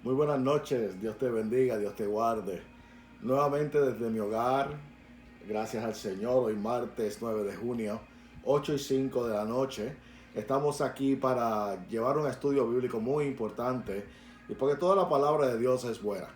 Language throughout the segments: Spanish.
Muy buenas noches, Dios te bendiga, Dios te guarde. Nuevamente desde mi hogar, gracias al Señor, hoy martes 9 de junio, 8:05 de la noche. Estamos aquí para llevar un estudio bíblico muy importante y porque toda la palabra de Dios es buena.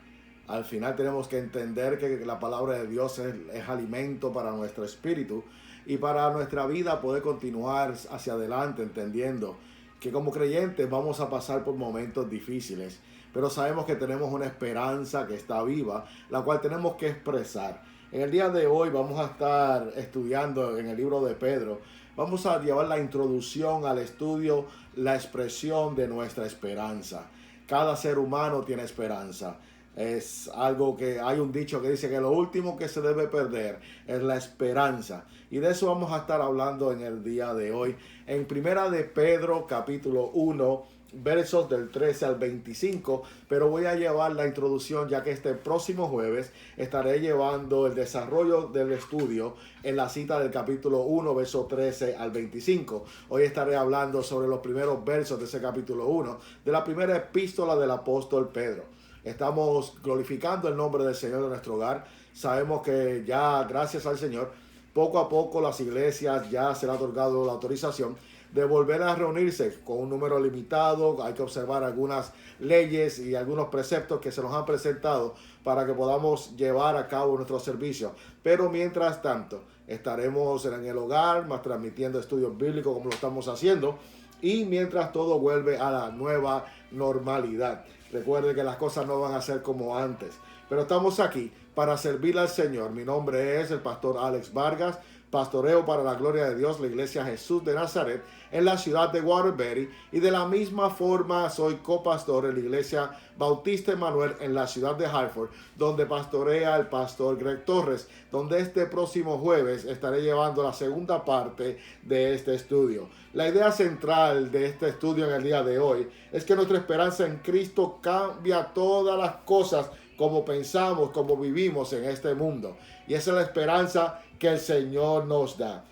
Al final tenemos que entender que la palabra de Dios es alimento para nuestro espíritu y para nuestra vida poder continuar hacia adelante entendiendo que como creyentes vamos a pasar por momentos difíciles, pero sabemos que tenemos una esperanza que está viva, la cual tenemos que expresar. En el día de hoy vamos a estar estudiando en el libro de Pedro. Vamos a llevar la introducción al estudio, la expresión de nuestra esperanza. Cada ser humano tiene esperanza. Es algo que hay un dicho que dice que lo último que se debe perder es la esperanza. Y de eso vamos a estar hablando en el día de hoy. En Primera de Pedro, capítulo 1, versos del 13 al 25, pero voy a llevar la introducción ya que este próximo jueves estaré llevando el desarrollo del estudio en la cita del capítulo 1, verso 13 al 25. Hoy estaré hablando sobre los primeros versos de ese capítulo 1, de la primera epístola del apóstol Pedro. Estamos glorificando el nombre del Señor de nuestro hogar. Sabemos que ya, gracias al Señor, poco a poco las iglesias ya se le ha otorgado la autorización de volver a reunirse con un número limitado. Hay que observar algunas leyes y algunos preceptos que se nos han presentado para que podamos llevar a cabo nuestro servicio. Pero mientras tanto, estaremos en el hogar, más transmitiendo estudios bíblicos como lo estamos haciendo, y mientras todo vuelve a la nueva normalidad. Recuerde que las cosas no van a ser como antes, pero estamos aquí para servir al Señor. Mi nombre es el pastor Alex Vargas. Pastoreo para la gloria de Dios la iglesia Jesús de Nazaret en la ciudad de Waterbury, y de la misma forma soy copastor en la iglesia Bautista Emanuel en la ciudad de Hartford, donde pastorea el pastor Greg Torres, donde este próximo jueves estaré llevando la segunda parte de este estudio. La idea central de este estudio en el día de hoy es que nuestra esperanza en Cristo cambia todas las cosas como pensamos, como vivimos en este mundo. Y esa es la esperanza que el Señor nos da.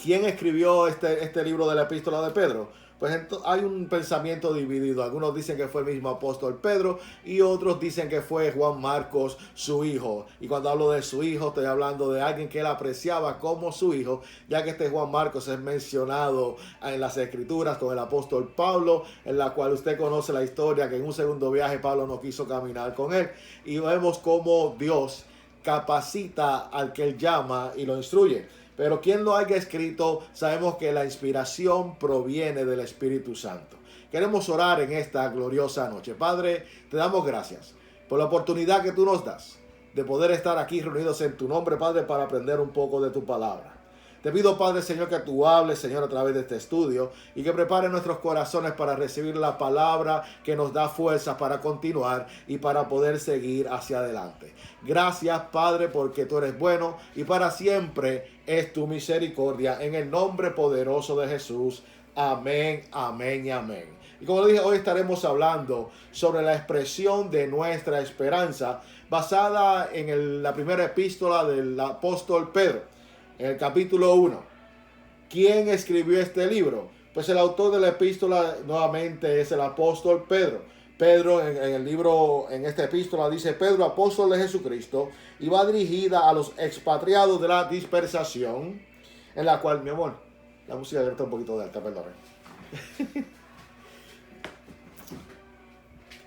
¿Quién escribió este libro de la epístola de Pedro? Pues hay un pensamiento dividido. Algunos dicen que fue el mismo apóstol Pedro y otros dicen que fue Juan Marcos, su hijo. Y cuando hablo de su hijo, estoy hablando de alguien que él apreciaba como su hijo, ya que este Juan Marcos es mencionado en las escrituras con el apóstol Pablo, en la cual usted conoce la historia, que en un segundo viaje Pablo no quiso caminar con él. Y vemos cómo Dios capacita al que él llama y lo instruye. Pero quien lo haya escrito, sabemos que la inspiración proviene del Espíritu Santo. Queremos orar en esta gloriosa noche. Padre, te damos gracias por la oportunidad que tú nos das de poder estar aquí reunidos en tu nombre, Padre, para aprender un poco de tu palabra. Te pido, Padre, Señor, que tú hables, Señor, a través de este estudio y que prepare nuestros corazones para recibir la palabra que nos da fuerzas para continuar y para poder seguir hacia adelante. Gracias, Padre, porque tú eres bueno y para siempre es tu misericordia. En el nombre poderoso de Jesús. Amén, amén y amén. Y como le dije, hoy estaremos hablando sobre la expresión de nuestra esperanza basada en la primera epístola del apóstol Pedro. En el capítulo 1, ¿quién escribió este libro? Pues el autor de la epístola nuevamente es el apóstol Pedro. Pedro en el libro, en esta epístola dice: Pedro, apóstol de Jesucristo, y va dirigida a los expatriados de la dispersación, en la cual, mi amor, la música está un poquito de alta, perdón.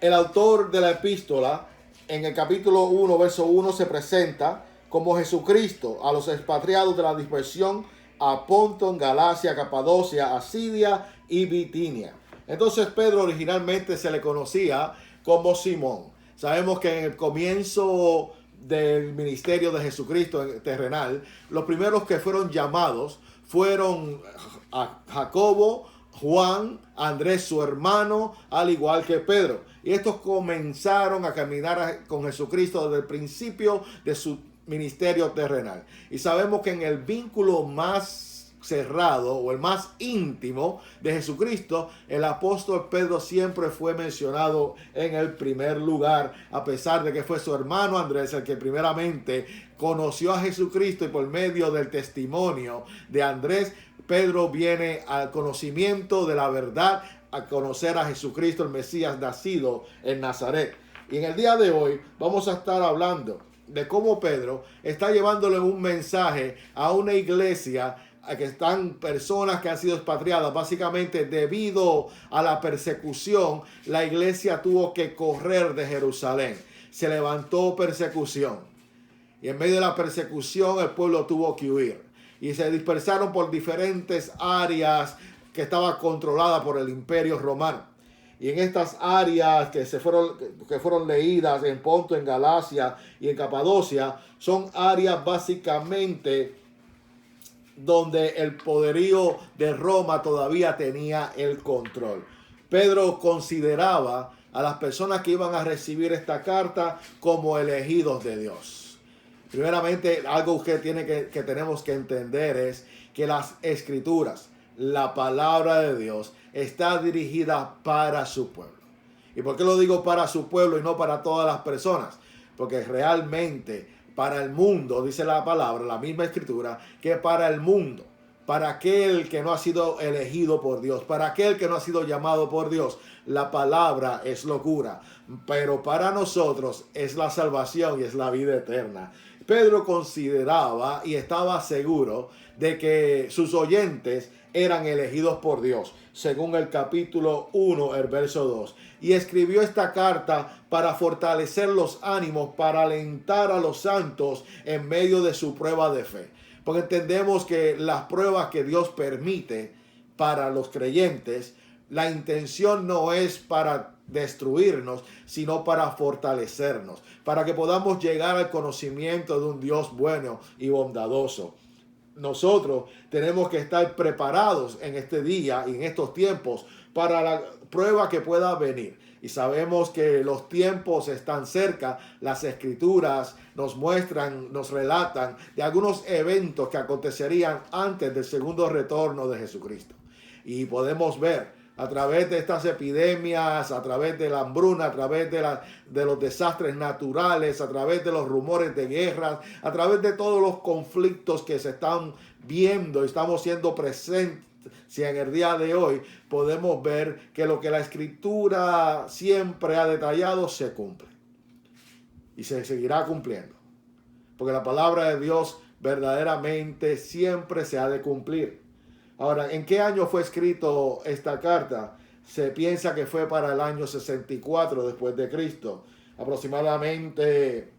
El autor de la epístola, en el capítulo 1, verso 1, se presenta como Jesucristo a los expatriados de la dispersión a Ponto, Galacia, Capadocia, Asiria y Bitinia. Entonces Pedro originalmente se le conocía como Simón. Sabemos que en el comienzo del ministerio de Jesucristo terrenal, los primeros que fueron llamados fueron a Jacobo, Juan, Andrés su hermano, al igual que Pedro. Y estos comenzaron a caminar con Jesucristo desde el principio de su ministerio terrenal. Y sabemos que en el vínculo más cerrado o el más íntimo de Jesucristo, el apóstol Pedro siempre fue mencionado en el primer lugar, a pesar de que fue su hermano Andrés el que primeramente conoció a Jesucristo, y por medio del testimonio de Andrés, Pedro viene al conocimiento de la verdad, a conocer a Jesucristo, el Mesías nacido en Nazaret. Y en el día de hoy vamos a estar hablando de cómo Pedro está llevándole un mensaje a una iglesia a que están personas que han sido expatriadas. Básicamente, debido a la persecución, la iglesia tuvo que correr de Jerusalén. Se levantó persecución. Y en medio de la persecución, el pueblo tuvo que huir. Y se dispersaron por diferentes áreas que estaban controladas por el Imperio Romano. Y en estas áreas que fueron leídas en Ponto, en Galacia y en Capadocia, son áreas básicamente donde el poderío de Roma todavía tenía el control. Pedro consideraba a las personas que iban a recibir esta carta como elegidos de Dios. Primeramente, algo que tenemos que entender es que las escrituras, la palabra de Dios, está dirigida para su pueblo. ¿Y por qué lo digo para su pueblo y no para todas las personas? Porque realmente para el mundo, dice la palabra, la misma escritura, que para el mundo, para aquel que no ha sido elegido por Dios, para aquel que no ha sido llamado por Dios, la palabra es locura. Pero para nosotros es la salvación y es la vida eterna. Pedro consideraba y estaba seguro de que sus oyentes eran elegidos por Dios, según el capítulo 1, el verso 2. Y escribió esta carta para fortalecer los ánimos, para alentar a los santos en medio de su prueba de fe. Porque entendemos que las pruebas que Dios permite para los creyentes, la intención no es para destruirnos, sino para fortalecernos, para que podamos llegar al conocimiento de un Dios bueno y bondadoso. Nosotros tenemos que estar preparados en este día y en estos tiempos para la prueba que pueda venir. Y sabemos que los tiempos están cerca. Las escrituras nos muestran, nos relatan de algunos eventos que acontecerían antes del segundo retorno de Jesucristo. Y podemos ver a través de estas epidemias, a través de la hambruna, a través de los desastres naturales, a través de los rumores de guerras, a través de todos los conflictos que se están viendo y estamos siendo presentes. Si en el día de hoy podemos ver que lo que la escritura siempre ha detallado se cumple y se seguirá cumpliendo, porque la palabra de Dios verdaderamente siempre se ha de cumplir. Ahora, ¿en qué año fue escrito esta carta? Se piensa que fue para el año 64 después de Cristo, aproximadamente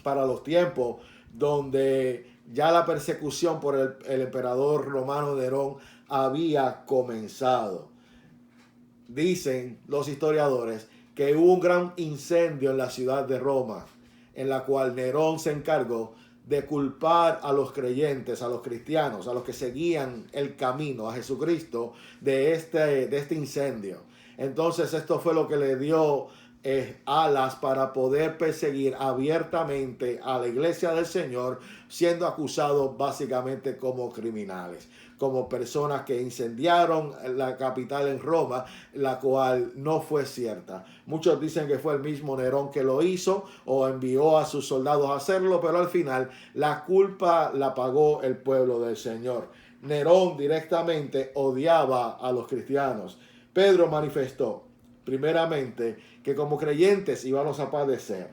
para los tiempos donde ya la persecución por el emperador romano Nerón había comenzado. Dicen los historiadores que hubo un gran incendio en la ciudad de Roma, en la cual Nerón se encargó de culpar a los creyentes, a los cristianos, a los que seguían el camino a Jesucristo de este incendio. Entonces esto fue lo que le dio alas para poder perseguir abiertamente a la iglesia del Señor, siendo acusados básicamente como criminales, como personas que incendiaron la capital en Roma, la cual no fue cierta. Muchos dicen que fue el mismo Nerón que lo hizo o envió a sus soldados a hacerlo, pero al final la culpa la pagó el pueblo del Señor. Nerón directamente odiaba a los cristianos. Pedro manifestó primeramente que como creyentes íbamos a padecer.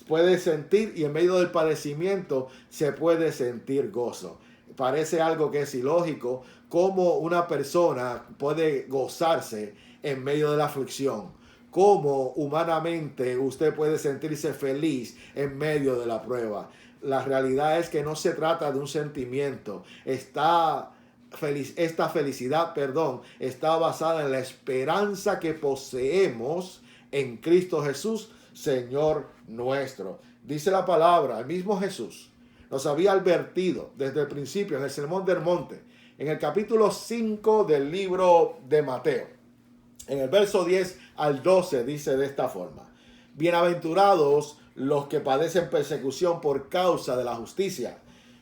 Puede sentir, y en medio del padecimiento se puede sentir gozo. Parece algo que es ilógico, cómo una persona puede gozarse en medio de la aflicción. Cómo humanamente usted puede sentirse feliz en medio de la prueba. La realidad es que no se trata de un sentimiento. Esta felicidad, está basada en la esperanza que poseemos en Cristo Jesús, Señor nuestro. Dice la palabra, el mismo Jesús nos había advertido desde el principio en el Sermón del Monte, en el capítulo 5 del libro de Mateo. En el verso 10 al 12 dice de esta forma: bienaventurados los que padecen persecución por causa de la justicia,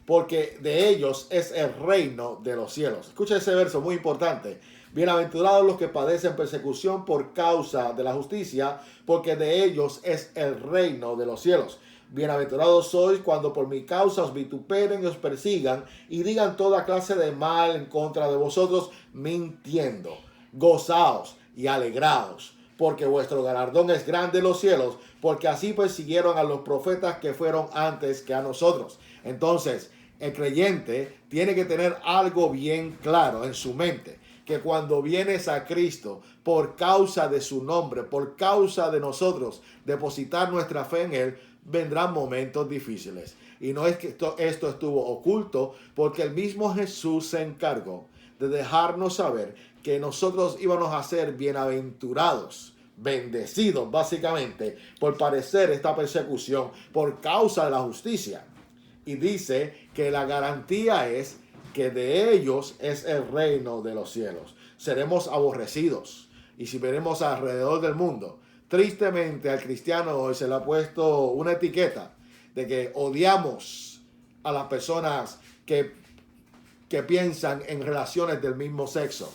porque de ellos es el reino de los cielos. Escucha ese verso muy importante. Bienaventurados los que padecen persecución por causa de la justicia, porque de ellos es el reino de los cielos. Bienaventurados sois cuando por mi causa os vituperen y os persigan y digan toda clase de mal en contra de vosotros, mintiendo. Gozaos y alegraos, porque vuestro galardón es grande en los cielos, porque así persiguieron a los profetas que fueron antes que a nosotros. Entonces, el creyente tiene que tener algo bien claro en su mente, que cuando vienes a Cristo, por causa de su nombre, por causa de nosotros, depositar nuestra fe en Él, vendrán momentos difíciles. Y no es que esto estuvo oculto, porque el mismo Jesús se encargó de dejarnos saber que nosotros íbamos a ser bienaventurados, bendecidos básicamente, por padecer esta persecución por causa de la justicia. Y dice que la garantía es que de ellos es el reino de los cielos. Seremos aborrecidos. Y si veremos alrededor del mundo, tristemente al cristiano hoy se le ha puesto una etiqueta de que odiamos a las personas que piensan en relaciones del mismo sexo.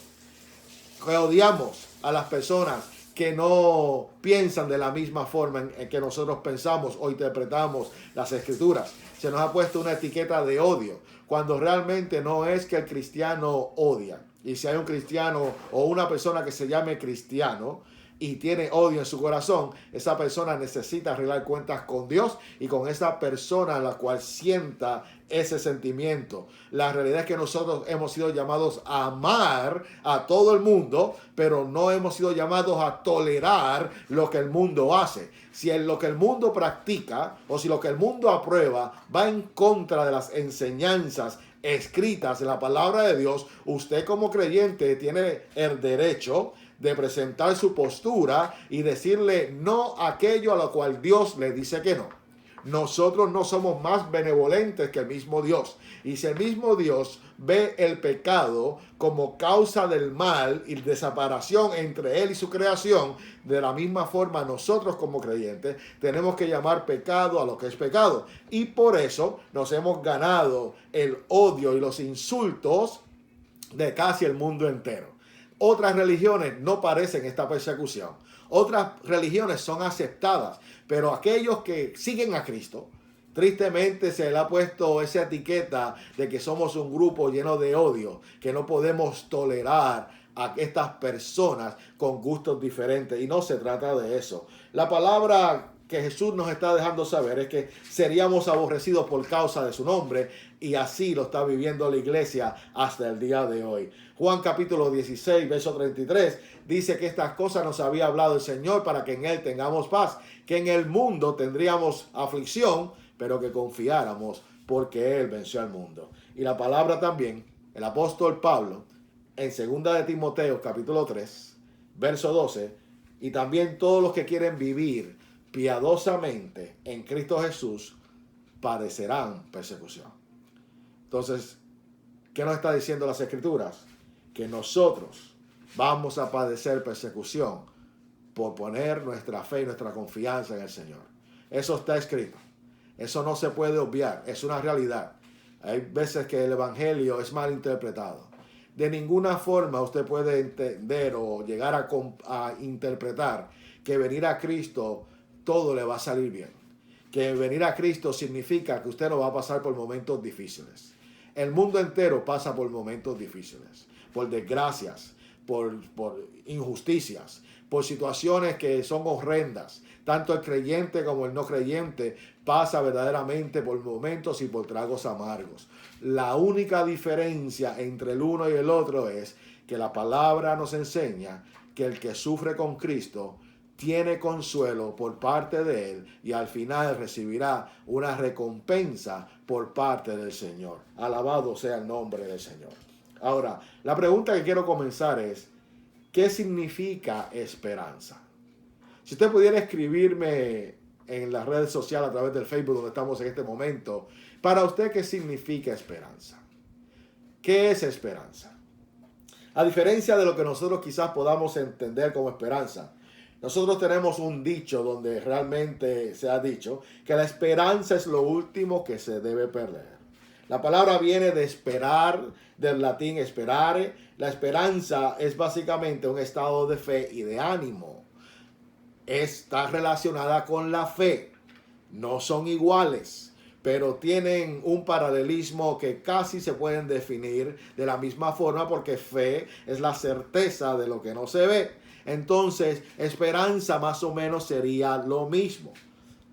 Que odiamos a las personas que no piensan de la misma forma en que nosotros pensamos o interpretamos las escrituras. Se nos ha puesto una etiqueta de odio, cuando realmente no es que el cristiano odia. Y si hay un cristiano o una persona que se llame cristiano y tiene odio en su corazón, esa persona necesita arreglar cuentas con Dios y con esa persona a la cual sienta ese sentimiento. La realidad es que nosotros hemos sido llamados a amar a todo el mundo, pero no hemos sido llamados a tolerar lo que el mundo hace. Si lo que el mundo practica o si lo que el mundo aprueba va en contra de las enseñanzas escritas en la palabra de Dios, usted como creyente tiene el derecho de presentar su postura y decirle no a aquello a lo cual Dios le dice que no. Nosotros no somos más benevolentes que el mismo Dios. Y si el mismo Dios ve el pecado como causa del mal y de separación entre Él y su creación, de la misma forma nosotros como creyentes tenemos que llamar pecado a lo que es pecado. Y por eso nos hemos ganado el odio y los insultos de casi el mundo entero. Otras religiones no padecen esta persecución. Otras religiones son aceptadas, pero aquellos que siguen a Cristo, tristemente se le ha puesto esa etiqueta de que somos un grupo lleno de odio, que no podemos tolerar a estas personas con gustos diferentes. Y no se trata de eso. La palabra que Jesús nos está dejando saber es que seríamos aborrecidos por causa de su nombre, y así lo está viviendo la iglesia hasta el día de hoy. Juan capítulo 16, verso 33, dice que estas cosas nos había hablado el Señor para que en Él tengamos paz, que en el mundo tendríamos aflicción, pero que confiáramos porque Él venció al mundo. Y la palabra también, el apóstol Pablo, en 2 de Timoteo capítulo 3, verso 12, y también todos los que quieren vivir piadosamente en Cristo Jesús padecerán persecución. Entonces, ¿qué nos está diciendo las Escrituras? Que nosotros vamos a padecer persecución por poner nuestra fe y nuestra confianza en el Señor. Eso está escrito. Eso no se puede obviar. Es una realidad. Hay veces que el Evangelio es mal interpretado. De ninguna forma usted puede entender o llegar a interpretar que venir a Cristo todo le va a salir bien. Que venir a Cristo significa que usted no va a pasar por momentos difíciles. El mundo entero pasa por momentos difíciles, por desgracias, por injusticias, por situaciones que son horrendas. Tanto el creyente como el no creyente pasa verdaderamente por momentos y por tragos amargos. La única diferencia entre el uno y el otro es que la palabra nos enseña que el que sufre con Cristo tiene consuelo por parte de Él y al final recibirá una recompensa por parte del Señor. Alabado sea el nombre del Señor. Ahora, la pregunta que quiero comenzar es, ¿qué significa esperanza? Si usted pudiera escribirme en las redes sociales a través del Facebook donde estamos en este momento, para usted, ¿qué significa esperanza? ¿Qué es esperanza? A diferencia de lo que nosotros quizás podamos entender como esperanza, nosotros tenemos un dicho donde realmente se ha dicho que la esperanza es lo último que se debe perder. La palabra viene de esperar, del latín esperare. La esperanza es básicamente un estado de fe y de ánimo. Está relacionada con la fe. No son iguales, pero tienen un paralelismo que casi se pueden definir de la misma forma, porque fe es la certeza de lo que no se ve. Entonces, esperanza más o menos sería lo mismo.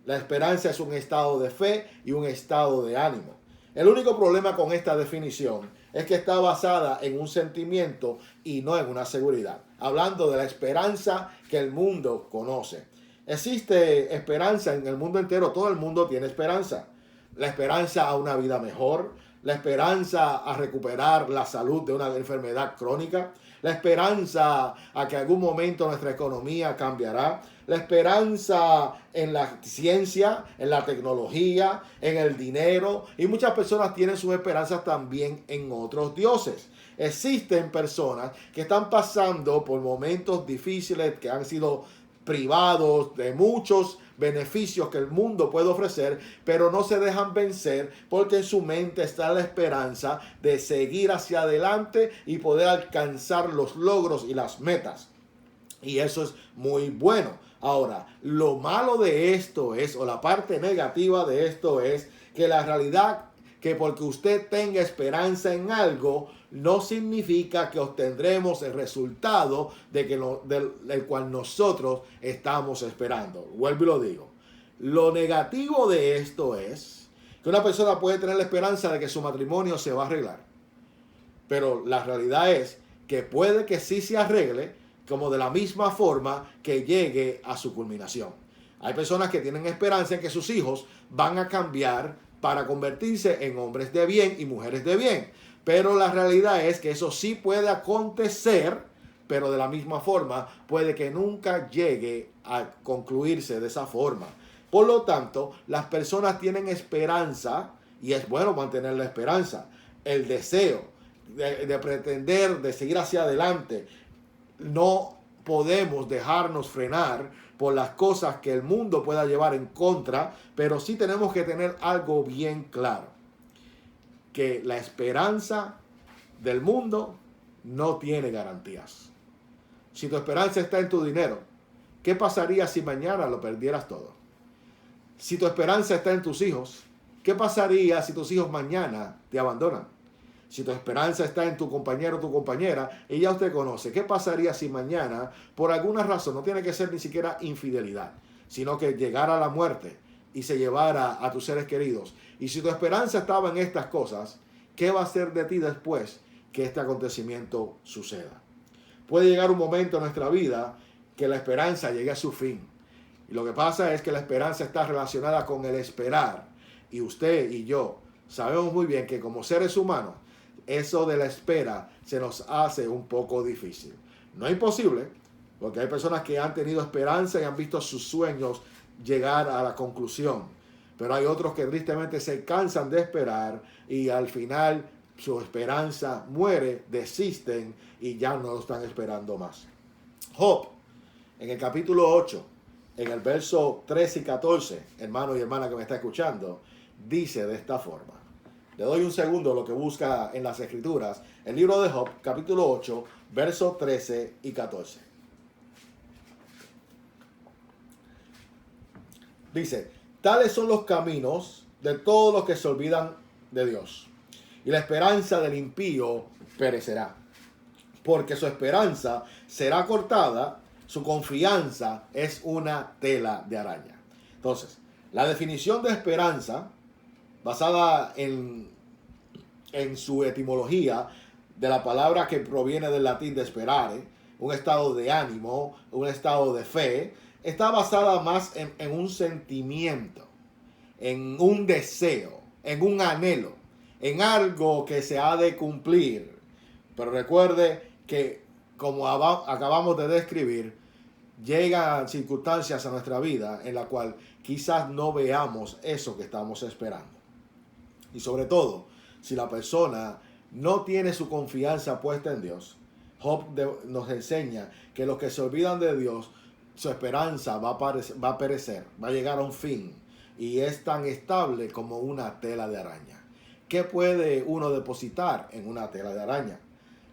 La esperanza es un estado de fe y un estado de ánimo. El único problema con esta definición es que está basada en un sentimiento y no en una seguridad. Hablando de la esperanza que el mundo conoce. Existe esperanza en el mundo entero, todo el mundo tiene esperanza. La esperanza a una vida mejor, la esperanza a recuperar la salud de una enfermedad crónica, la esperanza a que algún momento nuestra economía cambiará, la esperanza en la ciencia, en la tecnología, en el dinero, y muchas personas tienen sus esperanzas también en otros dioses. Existen personas que están pasando por momentos difíciles, que han sido privados de muchos beneficios que el mundo puede ofrecer, pero no se dejan vencer porque en su mente está la esperanza de seguir hacia adelante y poder alcanzar los logros y las metas. Y eso es muy bueno. Ahora, lo malo de esto es, o la parte negativa de esto es, que la realidad que porque usted tenga esperanza en algo, no significa que obtendremos el resultado del cual nosotros estamos esperando. Vuelvo y lo digo. Lo negativo de esto es que una persona puede tener la esperanza de que su matrimonio se va a arreglar. Pero la realidad es que puede que sí se arregle, como de la misma forma que llegue a su culminación. Hay personas que tienen esperanza en que sus hijos van a cambiar para convertirse en hombres de bien y mujeres de bien. Pero la realidad es que eso sí puede acontecer, pero de la misma forma puede que nunca llegue a concluirse de esa forma. Por lo tanto, las personas tienen esperanza y es bueno mantener la esperanza, el deseo de pretender, de seguir hacia adelante. No podemos dejarnos frenar por las cosas que el mundo pueda llevar en contra, pero sí tenemos que tener algo bien claro, que la esperanza del mundo no tiene garantías. Si tu esperanza está en tu dinero, ¿qué pasaría si mañana lo perdieras todo? Si tu esperanza está en tus hijos, ¿qué pasaría si tus hijos mañana te abandonan? Si tu esperanza está en tu compañero o tu compañera, y ya usted conoce, ¿qué pasaría si mañana, por alguna razón, no tiene que ser ni siquiera infidelidad, sino que llegara la muerte y se llevara a tus seres queridos? Y si tu esperanza estaba en estas cosas, ¿qué va a ser de ti después que este acontecimiento suceda? Puede llegar un momento en nuestra vida que la esperanza llegue a su fin. Y lo que pasa es que la esperanza está relacionada con el esperar. Y usted y yo sabemos muy bien que como seres humanos, eso de la espera se nos hace un poco difícil. No es imposible, porque hay personas que han tenido esperanza y han visto sus sueños llegar a la conclusión. Pero hay otros que tristemente se cansan de esperar y al final su esperanza muere, desisten y ya no lo están esperando más. Job, en el capítulo 8, en el verso 13 y 14, hermano y hermana que me está escuchando, dice de esta forma. Le doy un segundo lo que busca en las escrituras. El libro de Job, capítulo 8, versos 13 y 14. Dice, tales son los caminos de todos los que se olvidan de Dios, y la esperanza del impío perecerá, porque su esperanza será cortada, su confianza es una tela de araña. Entonces, la definición de esperanza, basada en su etimología de la palabra que proviene del latín de esperare, un estado de ánimo, un estado de fe, está basada más en un sentimiento, en un deseo, en un anhelo, en algo que se ha de cumplir. Pero recuerde que, como acabamos de describir, llegan circunstancias a nuestra vida en la cual quizás no veamos eso que estamos esperando. Y sobre todo, si la persona no tiene su confianza puesta en Dios, Job nos enseña que los que se olvidan de Dios, su esperanza va a perecer, va a llegar a un fin y es tan estable como una tela de araña. ¿qué puede uno depositar en una tela de araña?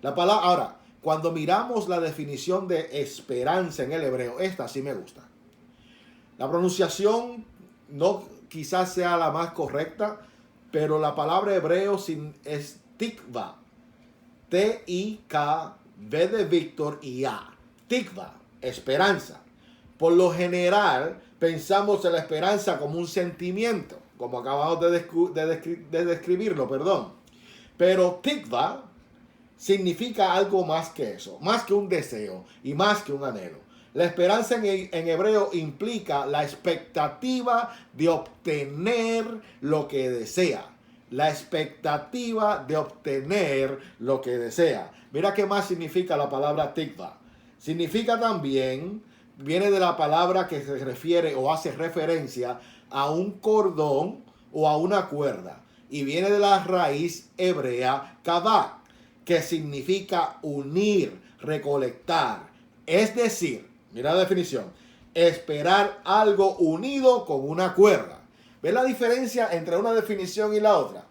La palabra, ahora, cuando miramos la definición de esperanza en el hebreo, esta sí me gusta. La pronunciación no quizás sea la más correcta, pero la palabra hebreo es tikva. T-I-K, V de Víctor y A. Tikva, esperanza. Por lo general, pensamos en la esperanza como un sentimiento, como acabamos de describirlo, perdón. Pero tikva significa algo más que eso, más que un deseo y más que un anhelo. La esperanza en hebreo implica la expectativa de obtener lo que desea. La expectativa de obtener lo que desea. Mira qué más significa la palabra tikva. Significa también, viene de la palabra que se refiere o hace referencia a un cordón o a una cuerda. Y viene de la raíz hebrea kavah, que significa unir, recolectar. Es decir, mira la definición, esperar algo unido con una cuerda. ¿Ves la diferencia entre una definición y la otra?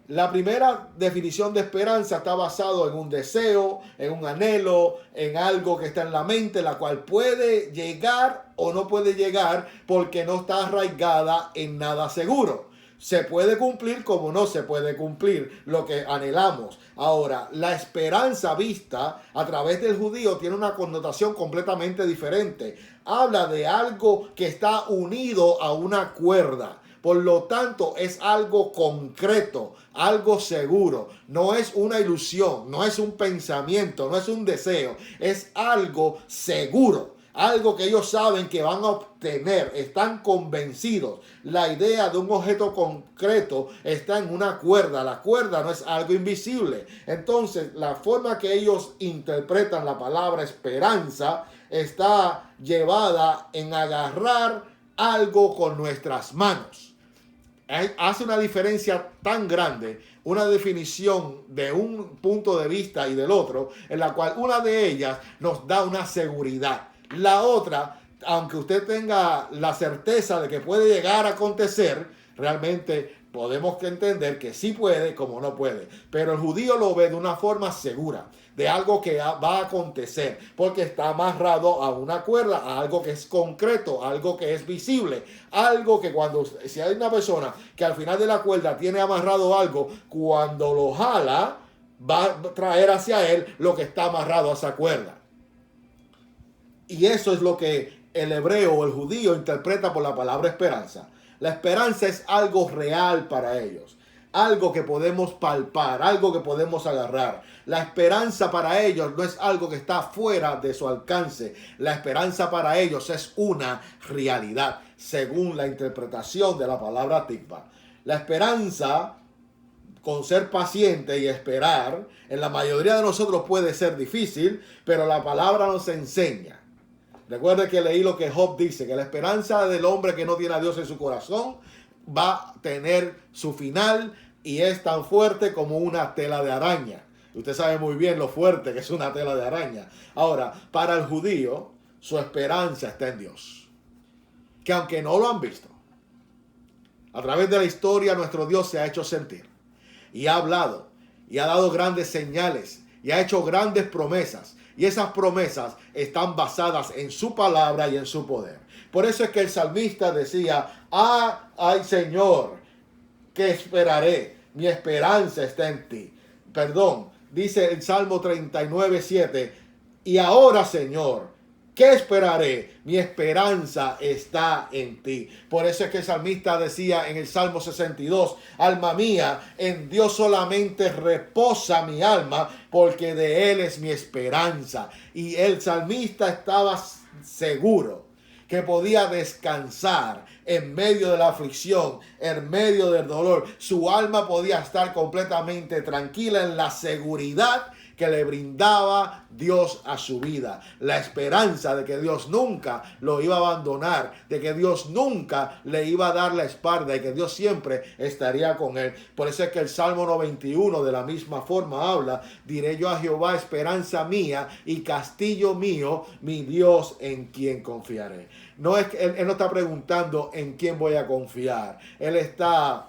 La primera definición de esperanza está basado en un deseo, en un anhelo, en algo que está en la mente, la cual puede llegar o no puede llegar porque no está arraigada en nada seguro. Se puede cumplir como no se puede cumplir lo que anhelamos. Ahora, la esperanza vista a través del judío tiene una connotación completamente diferente. Habla de algo que está unido a una cuerda. Por lo tanto, es algo concreto, algo seguro. No es una ilusión, no es un pensamiento, no es un deseo. Es algo seguro. Algo que ellos saben que van a obtener, están convencidos. La idea de un objeto concreto está en una cuerda. La cuerda no es algo invisible. Entonces, la forma que ellos interpretan la palabra esperanza está llevada en agarrar algo con nuestras manos. Hace una diferencia tan grande, una definición de un punto de vista y del otro, en la cual una de ellas nos da una seguridad. La otra, aunque usted tenga la certeza de que puede llegar a acontecer, realmente podemos entender que sí puede como no puede. Pero el judío lo ve de una forma segura, de algo que va a acontecer, porque está amarrado a una cuerda, a algo que es concreto, algo que es visible, algo que si hay una persona que al final de la cuerda tiene amarrado algo, cuando lo jala, va a traer hacia él lo que está amarrado a esa cuerda. Y eso es lo que el hebreo o el judío interpreta por la palabra esperanza. La esperanza es algo real para ellos, algo que podemos palpar, algo que podemos agarrar. La esperanza para ellos no es algo que está fuera de su alcance. La esperanza para ellos es una realidad, según la interpretación de la palabra tikva. La esperanza, con ser paciente y esperar, en la mayoría de nosotros puede ser difícil, pero la palabra nos enseña. Recuerde que leí lo que Job dice, que la esperanza del hombre que no tiene a Dios en su corazón va a tener su final y es tan fuerte como una tela de araña. Usted sabe muy bien lo fuerte que es una tela de araña. Ahora, para el judío, su esperanza está en Dios. Que aunque no lo han visto, a través de la historia nuestro Dios se ha hecho sentir. Y ha hablado, y ha dado grandes señales, y ha hecho grandes promesas. Y esas promesas están basadas en su palabra y en su poder. Por eso es que el salmista decía, ay Señor, ¿qué esperaré? Mi esperanza está en ti. Perdón, dice el Salmo 39:7, y ahora Señor, ¿qué esperaré? Mi esperanza está en ti. Por eso es que el salmista decía en el Salmo 62, alma mía, en Dios solamente reposa mi alma, porque de Él es mi esperanza. Y el salmista estaba seguro que podía descansar en medio de la aflicción, en medio del dolor. Su alma podía estar completamente tranquila en la seguridad que le brindaba Dios a su vida. La esperanza de que Dios nunca lo iba a abandonar, de que Dios nunca le iba a dar la espalda y que Dios siempre estaría con él. Por eso es que el Salmo 91 de la misma forma habla, diré yo a Jehová, esperanza mía y castillo mío, mi Dios en quien confiaré. No es que él no está preguntando en quién voy a confiar. Él está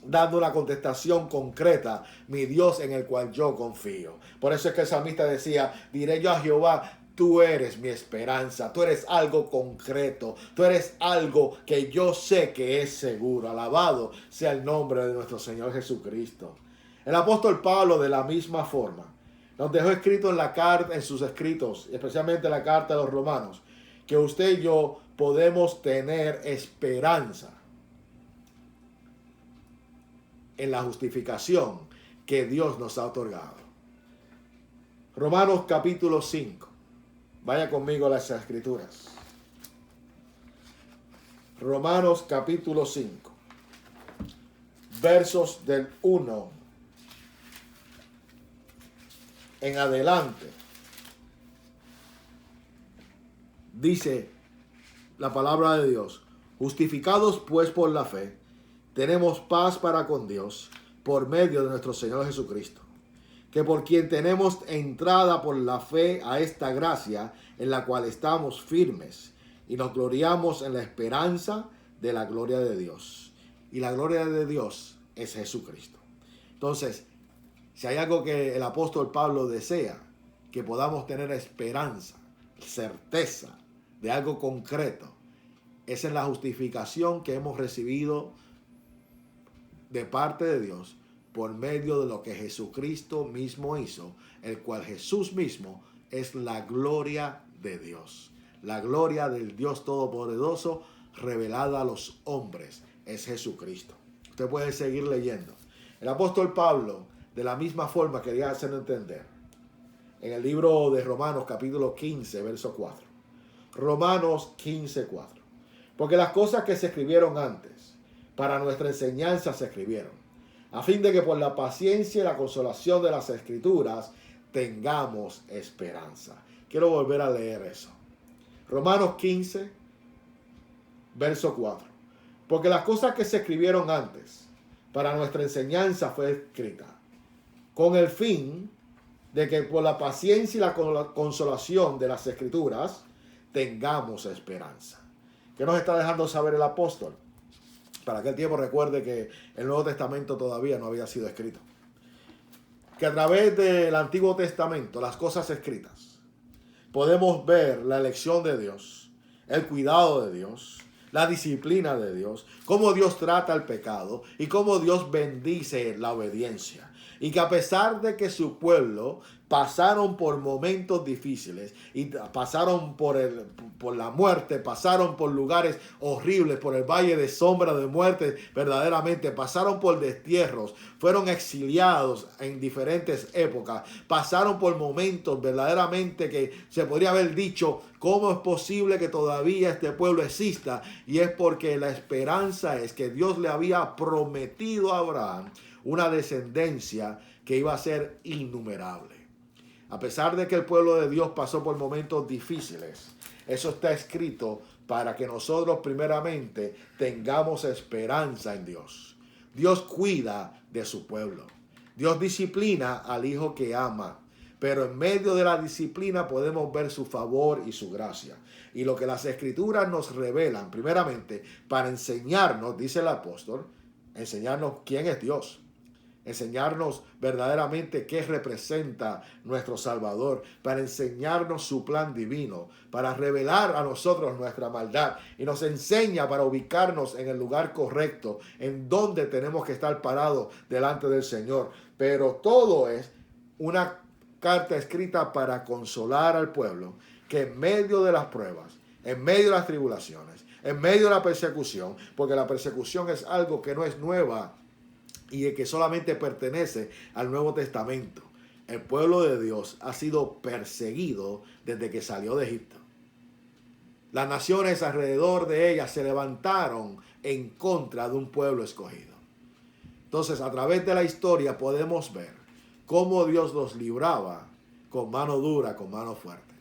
dando una contestación concreta: mi Dios en el cual yo confío. Por eso es que el salmista decía: diré yo a Jehová, tú eres mi esperanza, tú eres algo concreto, tú eres algo que yo sé que es seguro. Alabado sea el nombre de nuestro Señor Jesucristo. El apóstol Pablo, de la misma forma, nos dejó escrito en la carta, en sus escritos, especialmente la carta de los Romanos, que usted y yo podemos tener esperanza en la justificación que Dios nos ha otorgado. Romanos capítulo 5. Vaya conmigo a las escrituras. Romanos capítulo 5. Versos del 1 en adelante. Dice la palabra de Dios: justificados pues por la fe, tenemos paz para con Dios por medio de nuestro Señor Jesucristo, que por quien tenemos entrada por la fe a esta gracia en la cual estamos firmes y nos gloriamos en la esperanza de la gloria de Dios. Y la gloria de Dios es Jesucristo. Entonces, si hay algo que el apóstol Pablo desea, que podamos tener esperanza, certeza de algo concreto, es en la justificación que hemos recibido de parte de Dios por medio de lo que Jesucristo mismo hizo, el cual Jesús mismo es la gloria de Dios. La gloria del Dios Todopoderoso revelada a los hombres es Jesucristo. Usted puede seguir leyendo. El apóstol Pablo, de la misma forma, quería hacerlo entender en el libro de Romanos capítulo 15, verso 4. Romanos 15, 4. Porque las cosas que se escribieron antes, para nuestra enseñanza se escribieron, a fin de que por la paciencia y la consolación de las Escrituras tengamos esperanza. Quiero volver a leer eso. Romanos 15, verso 4. Porque las cosas que se escribieron antes, para nuestra enseñanza fue escrita, con el fin de que por la paciencia y la consolación de las Escrituras tengamos esperanza. ¿Qué nos está dejando saber el apóstol? Para aquel tiempo, recuerde que el Nuevo Testamento todavía no había sido escrito. Que a través del Antiguo Testamento, las cosas escritas, podemos ver la elección de Dios, el cuidado de Dios, la disciplina de Dios, cómo Dios trata el pecado y cómo Dios bendice la obediencia. Y que a pesar de que su pueblo pasaron por momentos difíciles y pasaron por la muerte, pasaron por lugares horribles, por el valle de sombra de muerte, verdaderamente pasaron por destierros, fueron exiliados en diferentes épocas, pasaron por momentos verdaderamente que se podría haber dicho: ¿cómo es posible que todavía este pueblo exista? Y es porque la esperanza es que Dios le había prometido a Abraham una descendencia que iba a ser innumerable. A pesar de que el pueblo de Dios pasó por momentos difíciles, eso está escrito para que nosotros primeramente tengamos esperanza en Dios. Dios cuida de su pueblo. Dios disciplina al hijo que ama. Pero en medio de la disciplina podemos ver su favor y su gracia. Y lo que las Escrituras nos revelan, primeramente, para enseñarnos, dice el apóstol, enseñarnos quién es Dios. Enseñarnos verdaderamente qué representa nuestro Salvador, para enseñarnos su plan divino, para revelar a nosotros nuestra maldad, y nos enseña para ubicarnos en el lugar correcto, en donde tenemos que estar parados delante del Señor. Pero todo es una carta escrita para consolar al pueblo, que en medio de las pruebas, en medio de las tribulaciones, en medio de la persecución, porque la persecución es algo que no es nueva y que solamente pertenece al Nuevo Testamento. El pueblo de Dios ha sido perseguido desde que salió de Egipto. Las naciones alrededor de ellas se levantaron en contra de un pueblo escogido. Entonces, a través de la historia podemos ver cómo Dios los libraba con mano dura, con mano fuerte.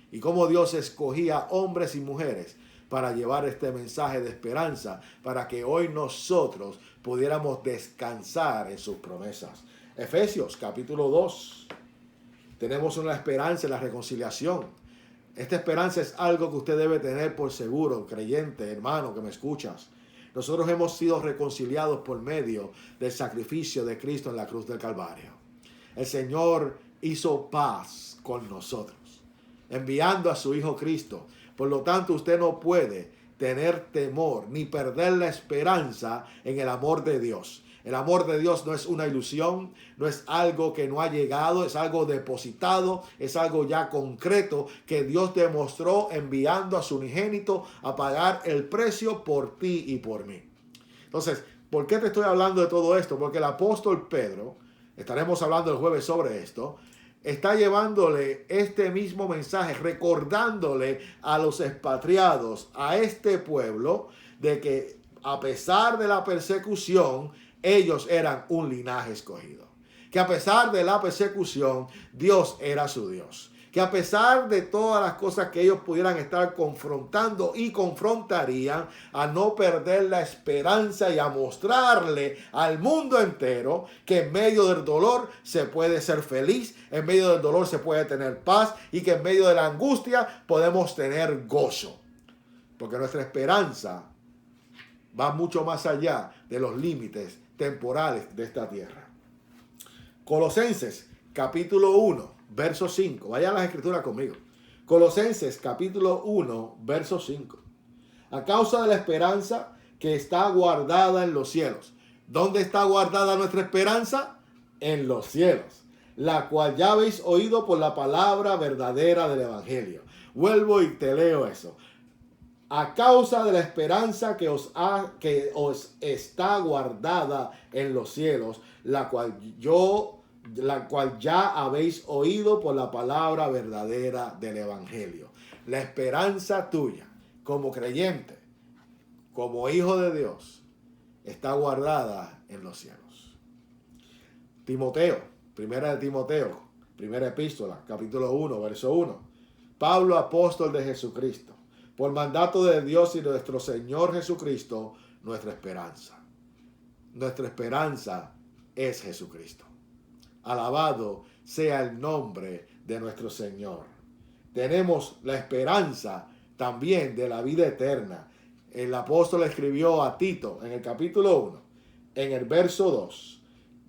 Y cómo Dios escogía hombres y mujeres para llevar este mensaje de esperanza, para que hoy nosotros pudiéramos descansar en sus promesas. Efesios capítulo 2. Tenemos una esperanza en la reconciliación. Esta esperanza es algo que usted debe tener por seguro, creyente, hermano, que me escuchas. Nosotros hemos sido reconciliados por medio del sacrificio de Cristo en la cruz del Calvario. El Señor hizo paz con nosotros, enviando a su Hijo Cristo. Por lo tanto, usted no puede tener temor ni perder la esperanza en el amor de Dios. El amor de Dios no es una ilusión, no es algo que no ha llegado, es algo depositado, es algo ya concreto que Dios demostró enviando a su unigénito a pagar el precio por ti y por mí. Entonces, ¿por qué te estoy hablando de todo esto? Porque el apóstol Pedro, estaremos hablando el jueves sobre esto, está llevándole este mismo mensaje, recordándole a los expatriados, a este pueblo, de que a pesar de la persecución, ellos eran un linaje escogido. Que a pesar de la persecución, Dios era su Dios. Que a pesar de todas las cosas que ellos pudieran estar confrontando y confrontarían, a no perder la esperanza y a mostrarle al mundo entero que en medio del dolor se puede ser feliz, en medio del dolor se puede tener paz y que en medio de la angustia podemos tener gozo. Porque nuestra esperanza va mucho más allá de los límites temporales de esta tierra. Colosenses capítulo 1, verso 5. Vayan a las escrituras conmigo. Colosenses capítulo 1, verso 5. A causa de la esperanza que está guardada en los cielos. ¿Dónde está guardada nuestra esperanza? En los cielos, la cual ya habéis oído por la palabra verdadera del evangelio. Vuelvo y te leo eso. A causa de la esperanza que os está guardada en los cielos, la cual ya habéis oído por la palabra verdadera del evangelio. La esperanza tuya como creyente, como hijo de Dios, está guardada en los cielos. Timoteo, primera epístola, capítulo 1, verso 1. Pablo, apóstol de Jesucristo, por mandato de Dios y de nuestro Señor Jesucristo, nuestra esperanza. Nuestra esperanza es Jesucristo. Alabado sea el nombre de nuestro Señor. Tenemos la esperanza también de la vida eterna. El apóstol escribió a Tito en el capítulo 1, en el verso 2,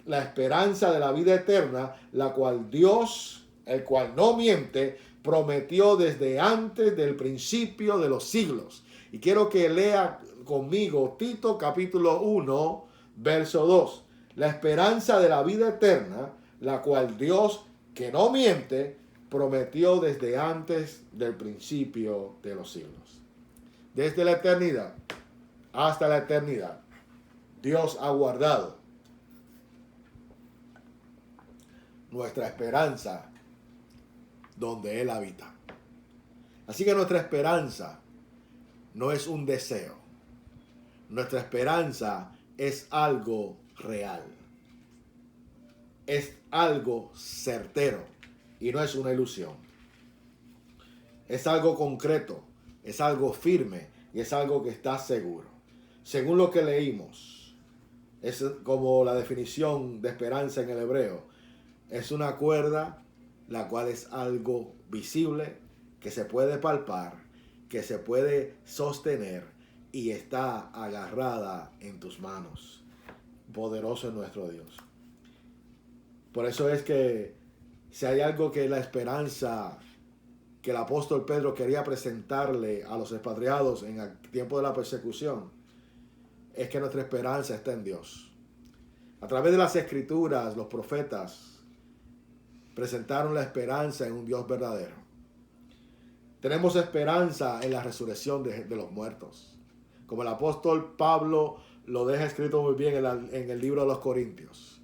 la esperanza de la vida eterna, la cual Dios, el cual no miente, prometió desde antes del principio de los siglos. Y quiero que lea conmigo Tito capítulo 1, verso 2. La esperanza de la vida eterna, la cual Dios, que no miente, prometió desde antes del principio de los siglos. Desde la eternidad hasta la eternidad, Dios ha guardado nuestra esperanza donde Él habita. Así que nuestra esperanza no es un deseo. Nuestra esperanza es algo real. Es algo certero y no es una ilusión. Es algo concreto, es algo firme y es algo que está seguro. Según lo que leímos, es como la definición de esperanza en el hebreo. Es una cuerda la cual es algo visible, que se puede palpar, que se puede sostener y está agarrada en tus manos. Poderoso es nuestro Dios. Por eso es que si hay algo que la esperanza que el apóstol Pedro quería presentarle a los expatriados en el tiempo de la persecución, es que nuestra esperanza está en Dios. A través de las escrituras, los profetas presentaron la esperanza en un Dios verdadero. Tenemos esperanza en la resurrección de los muertos. Como el apóstol Pablo lo deja escrito muy bien en el libro de los Corintios.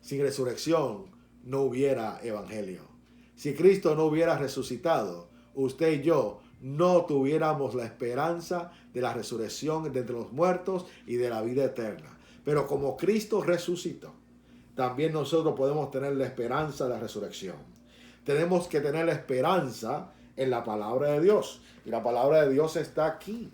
Sin resurrección no hubiera evangelio. Si Cristo no hubiera resucitado, usted y yo no tuviéramos la esperanza de la resurrección de entre los muertos y de la vida eterna. Pero como Cristo resucitó, también nosotros podemos tener la esperanza de la resurrección. Tenemos que tener la esperanza en la palabra de Dios. Y la palabra de Dios está aquí.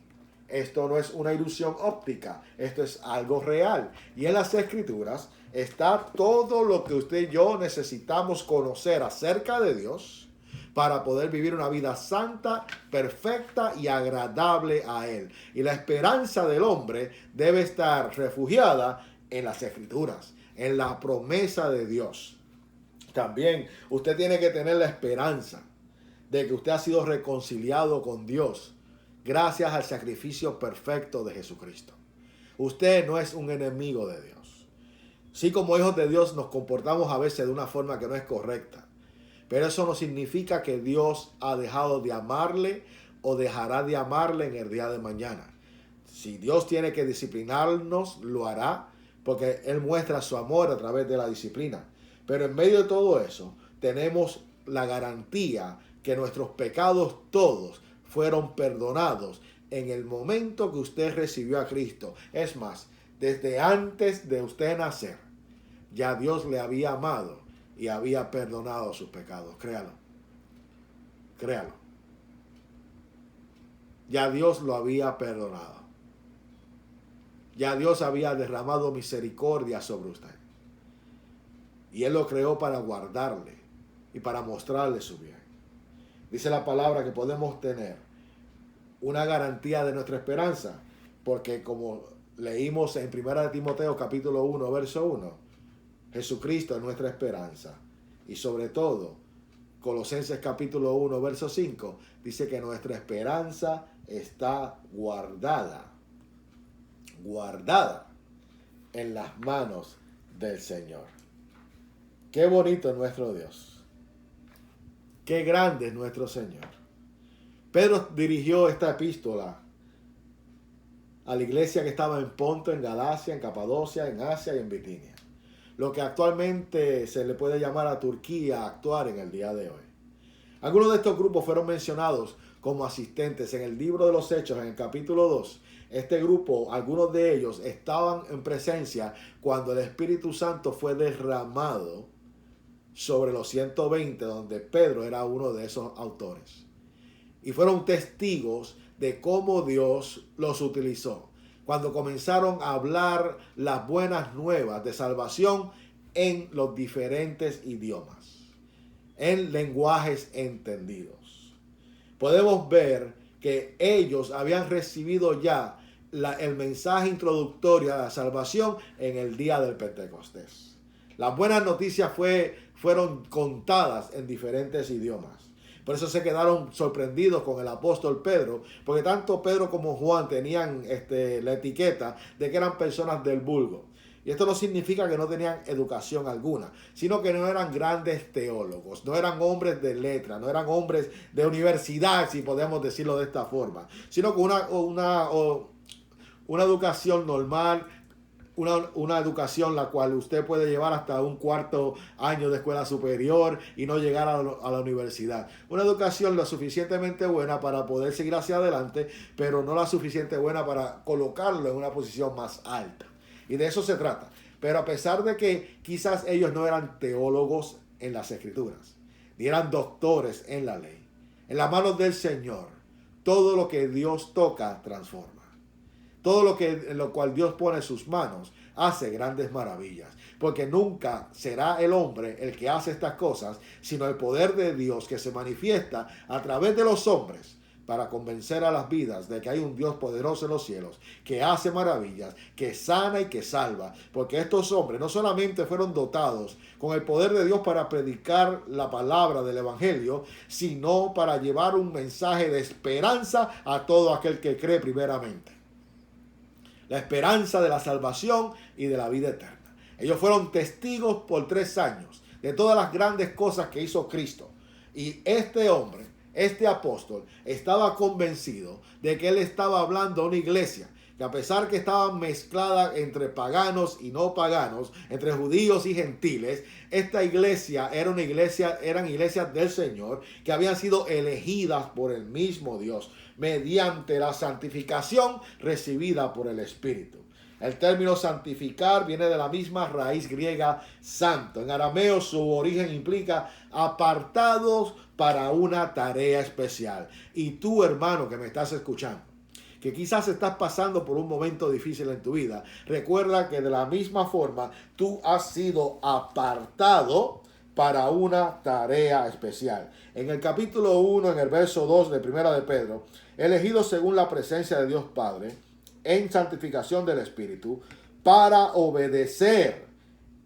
Esto no es una ilusión óptica. Esto es algo real. Y en las Escrituras está todo lo que usted y yo necesitamos conocer acerca de Dios para poder vivir una vida santa, perfecta y agradable a Él. Y la esperanza del hombre debe estar refugiada en las Escrituras, en la promesa de Dios. También usted tiene que tener la esperanza de que usted ha sido reconciliado con Dios gracias al sacrificio perfecto de Jesucristo. Usted no es un enemigo de Dios. Sí, como hijos de Dios nos comportamos a veces de una forma que no es correcta, pero eso no significa que Dios ha dejado de amarle o dejará de amarle en el día de mañana. Si Dios tiene que disciplinarnos, lo hará, porque Él muestra su amor a través de la disciplina. Pero en medio de todo eso, tenemos la garantía que nuestros pecados todos fueron perdonados en el momento que usted recibió a Cristo. Es más, desde antes de usted nacer, ya Dios le había amado y había perdonado sus pecados. Créalo. Créalo. Ya Dios lo había perdonado. Ya Dios había derramado misericordia sobre usted. Y Él lo creó para guardarle y para mostrarle su bien. Dice la palabra que podemos tener una garantía de nuestra esperanza, porque como leímos en 1 Timoteo capítulo 1, verso 1, Jesucristo es nuestra esperanza. Y sobre todo, Colosenses capítulo 1, verso 5, dice que nuestra esperanza está guardada en las manos del Señor. Qué bonito es nuestro Dios. Qué grande es nuestro Señor. Pedro dirigió esta epístola a la iglesia que estaba en Ponto, en Galacia, en Capadocia, en Asia y en Bitinia. Lo que actualmente se le puede llamar a Turquía a actuar en el día de hoy. Algunos de estos grupos fueron mencionados como asistentes en el libro de los Hechos, en el capítulo 2. Este grupo, algunos de ellos estaban en presencia cuando el Espíritu Santo fue derramado sobre los 120, donde Pedro era uno de esos autores. Y fueron testigos de cómo Dios los utilizó cuando comenzaron a hablar las buenas nuevas de salvación en los diferentes idiomas, en lenguajes entendidos. Podemos ver que ellos habían recibido ya el mensaje introductorio a la salvación en el día del Pentecostés. Las buenas noticias fueron contadas en diferentes idiomas. Por eso se quedaron sorprendidos con el apóstol Pedro, porque tanto Pedro como Juan tenían la etiqueta de que eran personas del vulgo. Y esto no significa que no tenían educación alguna, sino que no eran grandes teólogos, no eran hombres de letra, no eran hombres de universidad, si podemos decirlo de esta forma, sino con una educación normal, una educación la cual usted puede llevar hasta un cuarto año de escuela superior y no llegar a la universidad. Una educación lo suficientemente buena para poder seguir hacia adelante, pero no la suficiente buena para colocarlo en una posición más alta. Y de eso se trata. Pero a pesar de que quizás ellos no eran teólogos en las Escrituras, ni eran doctores en la ley, en las manos del Señor, todo lo que Dios toca transforma. Todo en lo cual Dios pone sus manos hace grandes maravillas. Porque nunca será el hombre el que hace estas cosas, sino el poder de Dios que se manifiesta a través de los hombres para convencer a las vidas de que hay un Dios poderoso en los cielos, que hace maravillas, que sana y que salva. Porque estos hombres no solamente fueron dotados con el poder de Dios para predicar la palabra del Evangelio, sino para llevar un mensaje de esperanza a todo aquel que cree primeramente. La esperanza de la salvación y de la vida eterna. Ellos fueron testigos por 3 años de todas las grandes cosas que hizo Cristo. Y este hombre, este apóstol, estaba convencido de que él estaba hablando a una iglesia que a pesar que estaba mezclada entre paganos y no paganos, entre judíos y gentiles, esta iglesia eran iglesias del Señor que habían sido elegidas por el mismo Dios mediante la santificación recibida por el Espíritu. El término santificar viene de la misma raíz griega santo. En arameo su origen implica apartados para una tarea especial. Y tú, hermano, que me estás escuchando, que quizás estás pasando por un momento difícil en tu vida, recuerda que de la misma forma tú has sido apartado para una tarea especial. En el capítulo 1, en el verso 2 de Primera de Pedro, elegidos según la presencia de Dios Padre, en santificación del Espíritu, para obedecer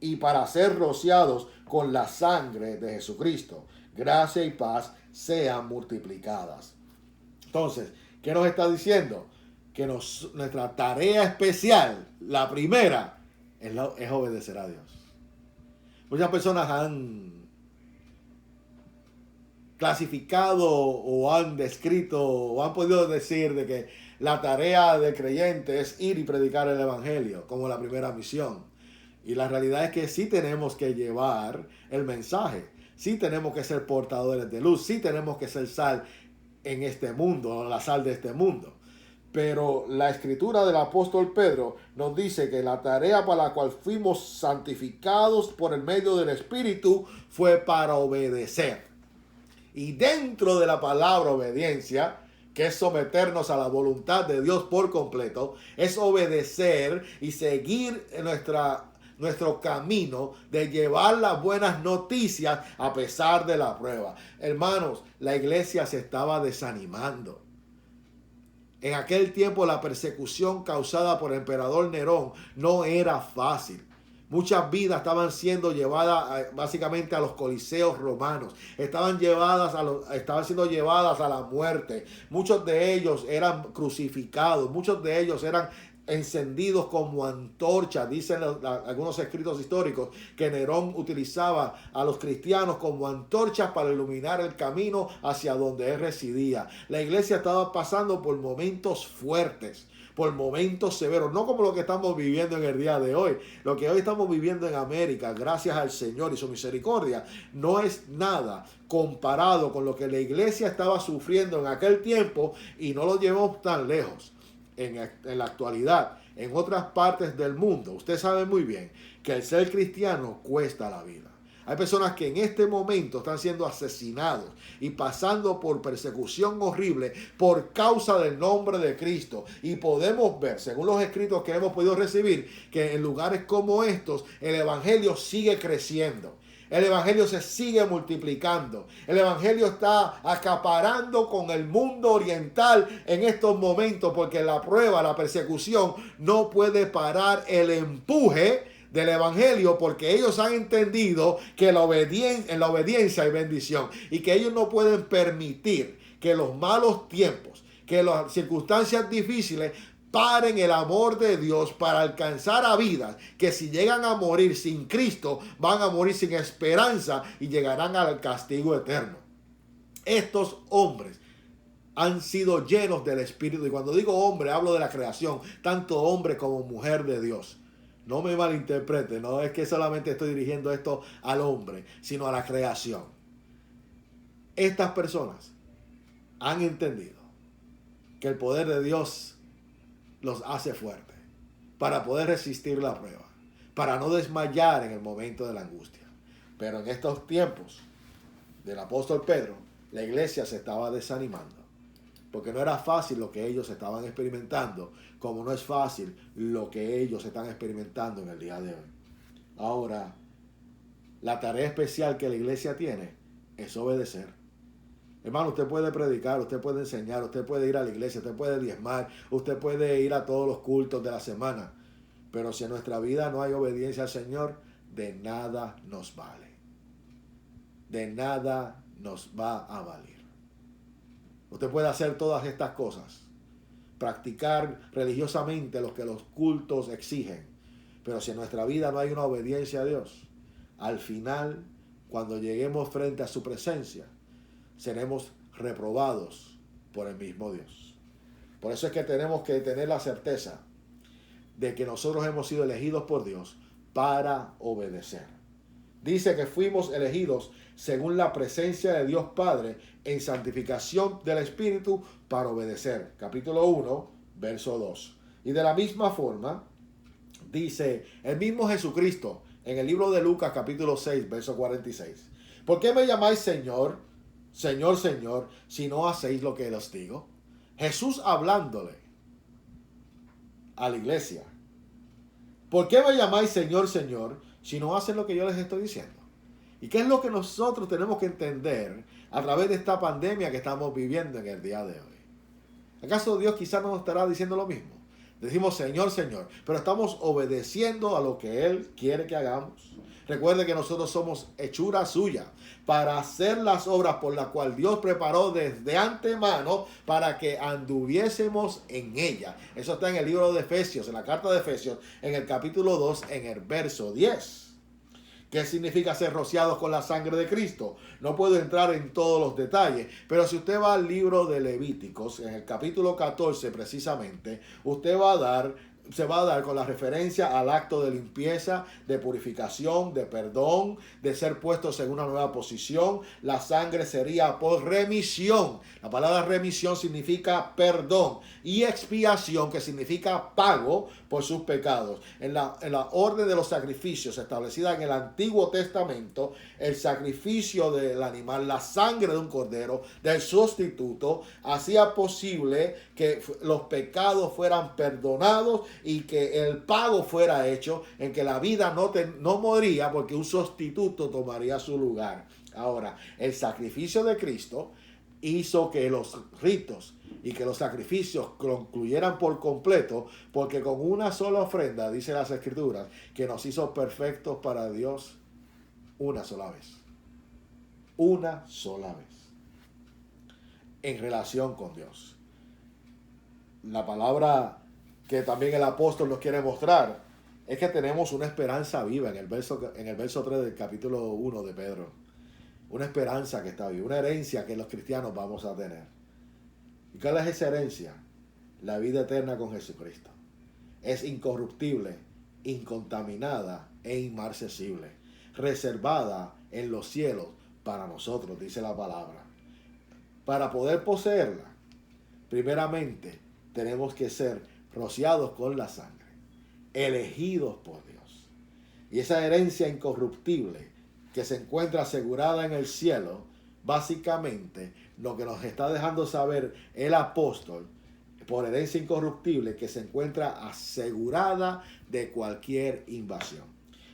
y para ser rociados con la sangre de Jesucristo. Gracia y paz sean multiplicadas. Entonces, ¿qué nos está diciendo? Que nuestra tarea especial, la primera, es obedecer a Dios. Muchas personas han clasificado o han descrito o han podido decir de que la tarea del creyente es ir y predicar el evangelio como la primera misión. Y la realidad es que sí tenemos que llevar el mensaje, sí tenemos que ser portadores de luz, sí tenemos que ser sal en este mundo, la sal de este mundo. Pero la escritura del apóstol Pedro nos dice que la tarea para la cual fuimos santificados por el medio del Espíritu fue para obedecer. Y dentro de la palabra obediencia, que es someternos a la voluntad de Dios por completo, es obedecer y seguir nuestro camino de llevar las buenas noticias a pesar de la prueba. Hermanos, la iglesia se estaba desanimando. En aquel tiempo la persecución causada por el emperador Nerón no era fácil. Muchas vidas estaban siendo llevadas básicamente a los coliseos romanos. Estaban siendo llevadas a la muerte. Muchos de ellos eran crucificados. Muchos de ellos eran encendidos como antorchas. Dicen algunos escritos históricos que Nerón utilizaba a los cristianos como antorchas para iluminar el camino hacia donde él residía. La iglesia estaba pasando por momentos fuertes, por momentos severos, no como lo que estamos viviendo en el día de hoy. Lo que hoy estamos viviendo en América, gracias al Señor y su misericordia, no es nada comparado con lo que la iglesia estaba sufriendo en aquel tiempo, y no lo llevamos tan lejos. En la actualidad, en otras partes del mundo, usted sabe muy bien que el ser cristiano cuesta la vida. Hay personas que en este momento están siendo asesinados y pasando por persecución horrible por causa del nombre de Cristo. Y podemos ver, según los escritos que hemos podido recibir, que en lugares como estos el evangelio sigue creciendo. El evangelio se sigue multiplicando. El evangelio está acaparando con el mundo oriental en estos momentos, porque la prueba, la persecución no puede parar el empuje del evangelio, porque ellos han entendido que en la obediencia hay bendición, y que ellos no pueden permitir que los malos tiempos, que las circunstancias difíciles paren el amor de Dios para alcanzar a vidas que, si llegan a morir sin Cristo, van a morir sin esperanza y llegarán al castigo eterno. Estos hombres han sido llenos del Espíritu, y cuando digo hombre hablo de la creación, tanto hombre como mujer de Dios. No me malinterprete, no es que solamente estoy dirigiendo esto al hombre, sino a la creación. Estas personas han entendido que el poder de Dios los hace fuertes para poder resistir la prueba, para no desmayar en el momento de la angustia. Pero en estos tiempos del apóstol Pedro, la iglesia se estaba desanimando, porque no era fácil lo que ellos estaban experimentando, como no es fácil lo que ellos están experimentando en el día de hoy. Ahora, la tarea especial que la iglesia tiene es obedecer. Hermano, usted puede predicar, usted puede enseñar, usted puede ir a la iglesia, usted puede diezmar, usted puede ir a todos los cultos de la semana. Pero si en nuestra vida no hay obediencia al Señor, de nada nos vale. De nada nos va a valer. Usted puede hacer todas estas cosas, practicar religiosamente lo que los cultos exigen. Pero si en nuestra vida no hay una obediencia a Dios, al final, cuando lleguemos frente a su presencia, seremos reprobados por el mismo Dios. Por eso es que tenemos que tener la certeza de que nosotros hemos sido elegidos por Dios para obedecer. Dice que fuimos elegidos según la presencia de Dios Padre en santificación del Espíritu para obedecer. Capítulo 1, verso 2. Y de la misma forma, dice el mismo Jesucristo en el libro de Lucas, capítulo 6, verso 46. ¿Por qué me llamáis Señor, Señor, Señor, si no hacéis lo que os digo? Jesús hablándole a la iglesia. ¿Por qué me llamáis Señor, Señor, si no hacen lo que yo les estoy diciendo? ¿Y qué es lo que nosotros tenemos que entender a través de esta pandemia que estamos viviendo en el día de hoy? ¿Acaso Dios quizás nos estará diciendo lo mismo? Decimos Señor, Señor, pero estamos obedeciendo a lo que Él quiere que hagamos. Recuerde que nosotros somos hechura suya para hacer las obras por las cuales Dios preparó desde antemano para que anduviésemos en ella. Eso está en el libro de Efesios, en la carta de Efesios, en el capítulo 2, en el verso 10. ¿Qué significa ser rociados con la sangre de Cristo? No puedo entrar en todos los detalles, pero si usted va al libro de Levíticos, en el capítulo 14 precisamente, se va a dar con la referencia al acto de limpieza, de purificación, de perdón, de ser puestos en una nueva posición. La sangre sería por remisión. La palabra remisión significa perdón y expiación, que significa pago por sus pecados. En la orden de los sacrificios establecida en el Antiguo Testamento, el sacrificio del animal, la sangre de un cordero, del sustituto, hacía posible que los pecados fueran perdonados y que el pago fuera hecho, en que la vida no moría porque un sustituto tomaría su lugar. Ahora, el sacrificio de Cristo hizo que los ritos y que los sacrificios concluyeran por completo, porque con una sola ofrenda, dice las Escrituras, que nos hizo perfectos para Dios una sola vez. Una sola vez. En relación con Dios. La palabra que también el apóstol nos quiere mostrar es que tenemos una esperanza viva en el verso 3 del capítulo 1 de Pedro. Una esperanza que está viva, una herencia que los cristianos vamos a tener. ¿Y cuál es esa herencia? La vida eterna con Jesucristo. Es incorruptible, incontaminada e inmarcesible, reservada en los cielos para nosotros, dice la palabra. Para poder poseerla, primeramente tenemos que ser rociados con la sangre, elegidos por Dios. Y esa herencia incorruptible que se encuentra asegurada en el cielo, básicamente lo que nos está dejando saber el apóstol, por herencia incorruptible, que se encuentra asegurada de cualquier invasión.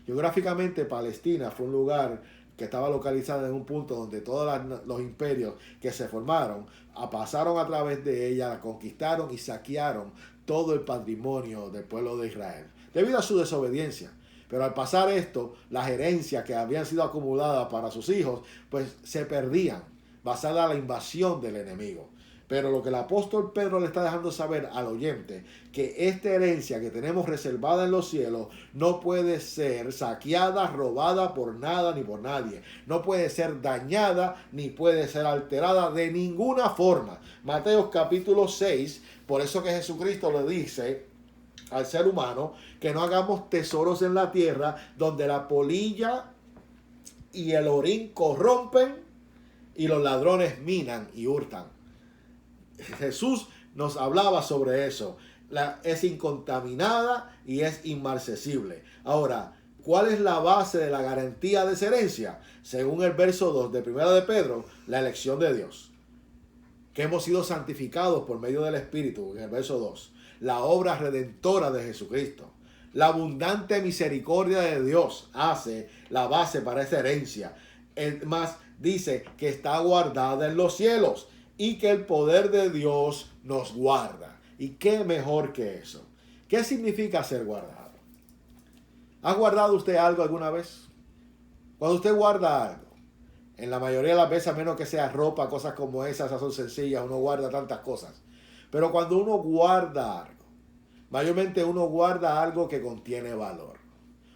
Geográficamente, Palestina fue un lugar que estaba localizado en un punto donde todos los imperios que se formaron pasaron a través de ella, la conquistaron y saquearon todo el patrimonio del pueblo de Israel, debido a su desobediencia. Pero al pasar esto, las herencias que habían sido acumuladas para sus hijos, pues se perdían, basada en la invasión del enemigo. Pero lo que el apóstol Pedro le está dejando saber al oyente, que esta herencia que tenemos reservada en los cielos no puede ser saqueada, robada por nada ni por nadie. No puede ser dañada ni puede ser alterada de ninguna forma. Mateo capítulo 6, por eso que Jesucristo le dice al ser humano que no hagamos tesoros en la tierra donde la polilla y el orín corrompen y los ladrones minan y hurtan. Jesús nos hablaba sobre eso. Es incontaminada y es inmarcesible. Ahora, ¿cuál es la base de la garantía de esa herencia? Según el verso 2 de 1 de Pedro, la elección de Dios. Que hemos sido santificados por medio del Espíritu, en el verso 2. La obra redentora de Jesucristo. La abundante misericordia de Dios hace la base para esa herencia. Más dice que está guardada en los cielos y que el poder de Dios nos guarda. ¿Y qué mejor que eso? ¿Qué significa ser guardado? ¿Ha guardado usted algo alguna vez? Cuando usted guarda algo, en la mayoría de las veces, a menos que sea ropa, cosas como esas son sencillas, uno guarda tantas cosas. Pero cuando uno guarda algo, mayormente uno guarda algo que contiene valor.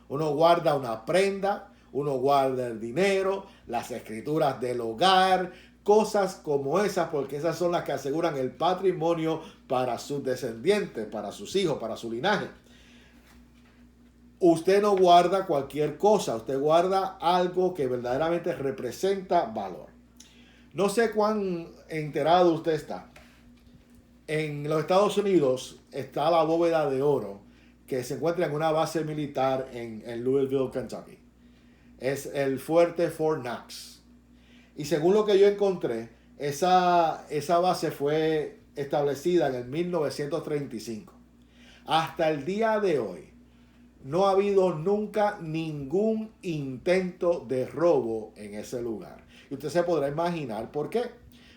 Uno guarda una prenda, uno guarda el dinero, las escrituras del hogar, cosas como esas, porque esas son las que aseguran el patrimonio para sus descendientes, para sus hijos, para su linaje. Usted no guarda cualquier cosa, usted guarda algo que verdaderamente representa valor. No sé cuán enterado usted está. En los Estados Unidos está la bóveda de oro que se encuentra en una base militar en Louisville, Kentucky. Es el fuerte Fort Knox. Y según lo que yo encontré, esa base fue establecida en el 1935. Hasta el día de hoy, no ha habido nunca ningún intento de robo en ese lugar. Y usted se podrá imaginar por qué.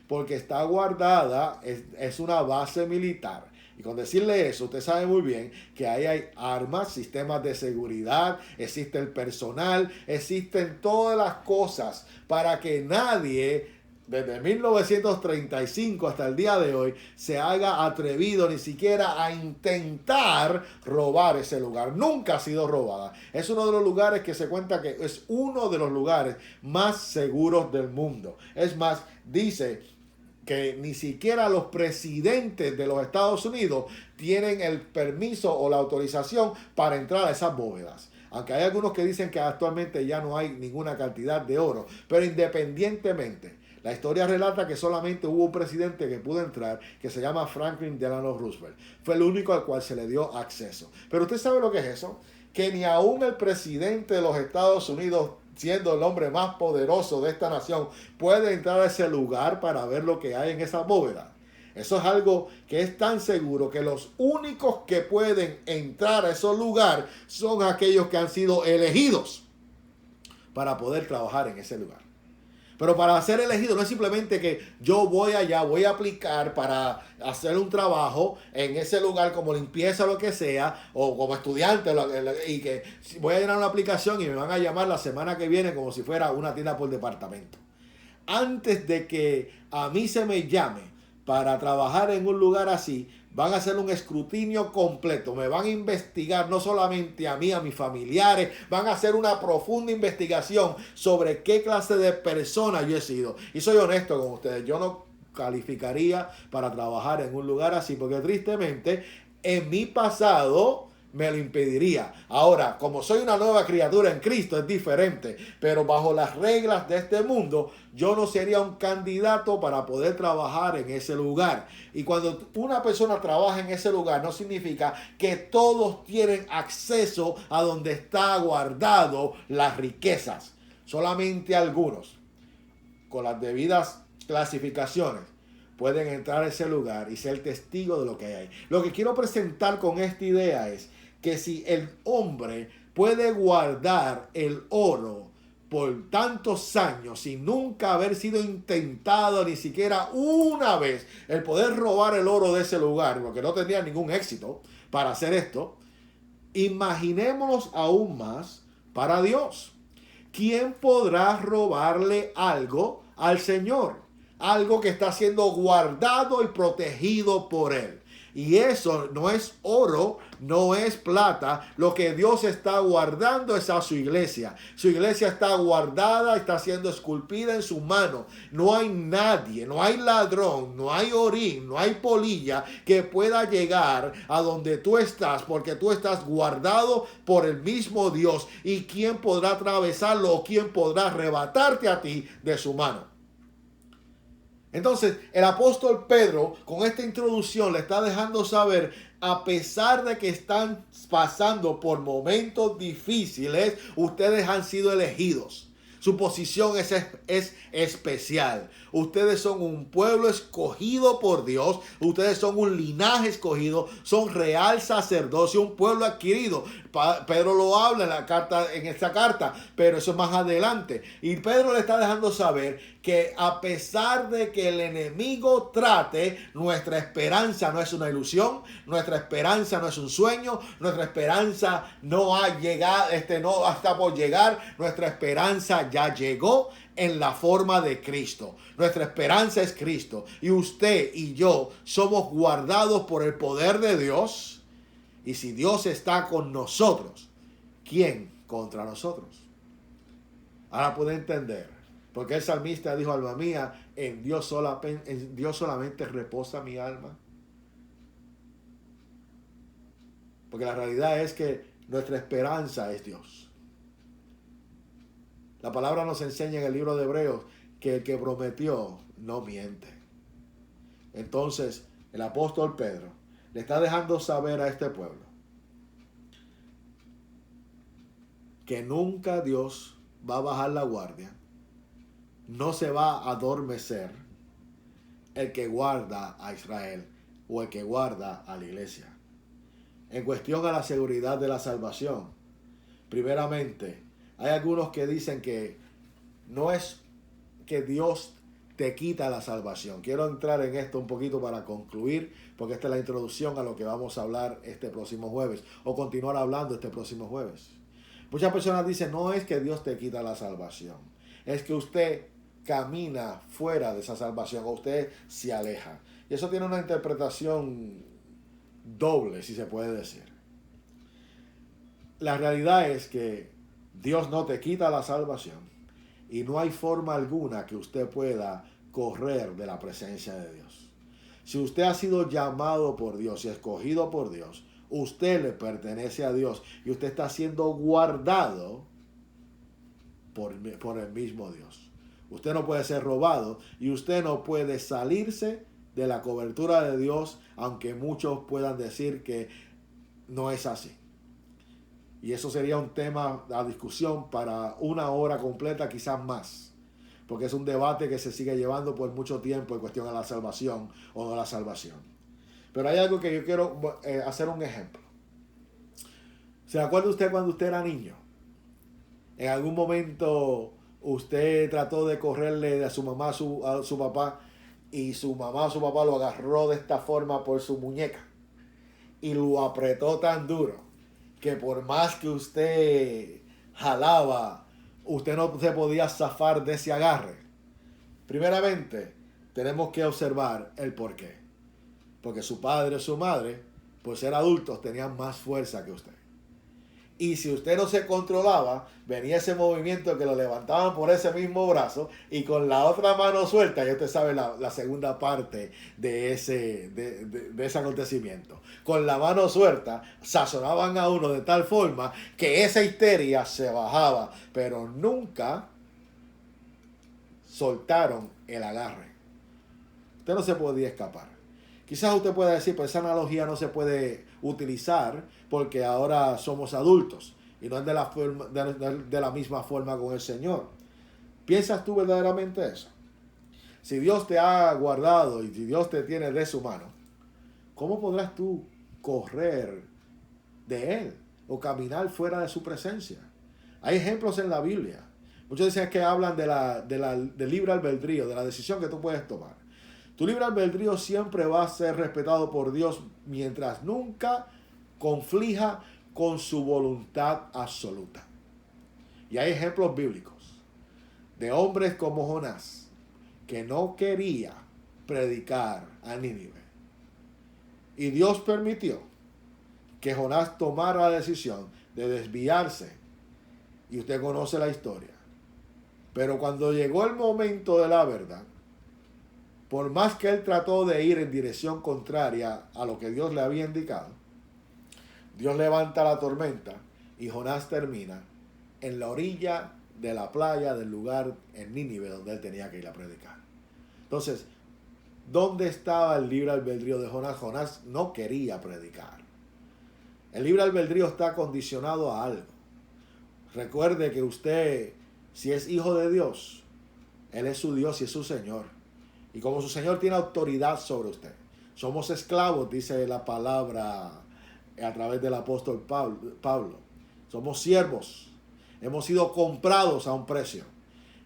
Porque está guardada, es una base militar. Y con decirle eso, usted sabe muy bien que ahí hay armas, sistemas de seguridad, existe el personal, existen todas las cosas para que nadie, desde 1935 hasta el día de hoy, se haya atrevido ni siquiera a intentar robar ese lugar. Nunca ha sido robada. Es uno de los lugares que se cuenta que es uno de los lugares más seguros del mundo. Es más, dice que ni siquiera los presidentes de los Estados Unidos tienen el permiso o la autorización para entrar a esas bóvedas. Aunque hay algunos que dicen que actualmente ya no hay ninguna cantidad de oro. Pero independientemente, la historia relata que solamente hubo un presidente que pudo entrar, que se llama Franklin Delano Roosevelt. Fue el único al cual se le dio acceso. Pero usted sabe lo que es eso, que ni aún el presidente de los Estados Unidos, siendo el hombre más poderoso de esta nación, puede entrar a ese lugar para ver lo que hay en esa bóveda. Eso es algo que es tan seguro que los únicos que pueden entrar a esos lugares son aquellos que han sido elegidos para poder trabajar en ese lugar. Pero para ser elegido no es simplemente que yo voy allá, voy a aplicar para hacer un trabajo en ese lugar como limpieza o lo que sea, o como estudiante, y que voy a llenar una aplicación y me van a llamar la semana que viene como si fuera una tienda por departamento. Antes de que a mí se me llame para trabajar en un lugar así, van a hacer un escrutinio completo. Me van a investigar no solamente a mí, a mis familiares. Van a hacer una profunda investigación sobre qué clase de persona yo he sido. Y soy honesto con ustedes. Yo no calificaría para trabajar en un lugar así, porque tristemente en mi pasado me lo impediría. Ahora, como soy una nueva criatura en Cristo, es diferente. Pero bajo las reglas de este mundo, yo no sería un candidato para poder trabajar en ese lugar. Y cuando una persona trabaja en ese lugar, no significa que todos tienen acceso a donde está guardado las riquezas. Solamente algunos, con las debidas clasificaciones, pueden entrar a ese lugar y ser testigo de lo que hay. Lo que quiero presentar con esta idea es que si el hombre puede guardar el oro por tantos años sin nunca haber sido intentado ni siquiera una vez el poder robar el oro de ese lugar, porque no tendría ningún éxito para hacer esto, imaginémonos aún más para Dios. ¿Quién podrá robarle algo al Señor? Algo que está siendo guardado y protegido por Él. Y eso no es oro, no es plata. Lo que Dios está guardando es a su iglesia. Su iglesia está guardada, está siendo esculpida en su mano. No hay nadie, no hay ladrón, no hay orín, no hay polilla que pueda llegar a donde tú estás, porque tú estás guardado por el mismo Dios. ¿Y quién podrá atravesarlo o quién podrá arrebatarte a ti de su mano? Entonces, el apóstol Pedro, con esta introducción, le está dejando saber, a pesar de que están pasando por momentos difíciles, ustedes han sido elegidos. Su posición es especial. Ustedes son un pueblo escogido por Dios. Ustedes son un linaje escogido. Son real sacerdocio, un pueblo adquirido. Pedro lo habla en esta carta, pero eso es más adelante. Y Pedro le está dejando saber que a pesar de que el enemigo trate, nuestra esperanza no es una ilusión, nuestra esperanza no es un sueño, nuestra esperanza no ha llegado, no está por llegar, nuestra esperanza ya llegó en la forma de Cristo. Nuestra esperanza es Cristo y usted y yo somos guardados por el poder de Dios. Y si Dios está con nosotros, ¿quién contra nosotros? Ahora puede entender, porque el salmista dijo: alma mía, en Dios solamente reposa mi alma. Porque la realidad es que nuestra esperanza es Dios. La palabra nos enseña en el libro de Hebreos que el que prometió no miente. Entonces, el apóstol Pedro le está dejando saber a este pueblo que nunca Dios va a bajar la guardia, no se va a adormecer el que guarda a Israel o el que guarda a la iglesia. en cuestión a la seguridad de la salvación. Primeramente, hay algunos que dicen que no es que Dios te quita la salvación. Quiero entrar en esto un poquito para concluir, porque esta es la introducción a lo que vamos a hablar este próximo jueves, o continuar hablando este próximo jueves. Muchas personas dicen, no es que Dios te quita la salvación, es que usted camina fuera de esa salvación, o usted se aleja. Y eso tiene una interpretación doble, si se puede decir. La realidad es que Dios no te quita la salvación y no hay forma alguna que usted pueda correr de la presencia de Dios. Si usted ha sido llamado por Dios y escogido por Dios, usted le pertenece a Dios y usted está siendo guardado por el mismo Dios. Usted no puede ser robado y usted no puede salirse de la cobertura de Dios, aunque muchos puedan decir que no es así. Y eso sería un tema a discusión para una hora completa, quizás más. Porque es un debate que se sigue llevando por mucho tiempo en cuestión a la salvación o no la salvación. Pero hay algo que yo quiero hacer un ejemplo. ¿Se acuerda usted cuando usted era niño? En algún momento usted trató de correrle de su mamá a su papá y su mamá o su papá lo agarró de esta forma por su muñeca y lo apretó tan duro que por más que usted jalaba, usted no se podía zafar de ese agarre. Primeramente, tenemos que observar el porqué. Porque su padre o su madre, por ser adultos, tenían más fuerza que usted. Y si usted no se controlaba, venía ese movimiento que lo levantaban por ese mismo brazo y con la otra mano suelta, ya usted sabe la segunda parte de ese acontecimiento. Con la mano suelta, sazonaban a uno de tal forma que esa histeria se bajaba, pero nunca soltaron el agarre. Usted no se podía escapar. Quizás usted pueda decir, pues esa analogía no se puede utilizar porque ahora somos adultos y no es de la misma forma con el Señor. ¿Piensas tú verdaderamente eso? Si Dios te ha guardado y si Dios te tiene de su mano, ¿cómo podrás tú correr de Él o caminar fuera de su presencia? Hay ejemplos en la Biblia. Muchos dicen que hablan del libre albedrío, de la decisión que tú puedes tomar. Tu libre albedrío siempre va a ser respetado por Dios mientras nunca conflija con su voluntad absoluta. Y hay ejemplos bíblicos de hombres como Jonás, que no quería predicar a Nínive. Y Dios permitió que Jonás tomara la decisión de desviarse. Y usted conoce la historia. Pero cuando llegó el momento de la verdad, por más que él trató de ir en dirección contraria a lo que Dios le había indicado, Dios levanta la tormenta y Jonás termina en la orilla de la playa del lugar en Nínive donde él tenía que ir a predicar. Entonces, ¿dónde estaba el libre albedrío de Jonás? Jonás no quería predicar. El libre albedrío está condicionado a algo. Recuerde que usted, si es hijo de Dios, Él es su Dios y es su Señor. Y como su Señor tiene autoridad sobre usted. Somos esclavos, dice la palabra a través del apóstol Pablo. Somos siervos. Hemos sido comprados a un precio.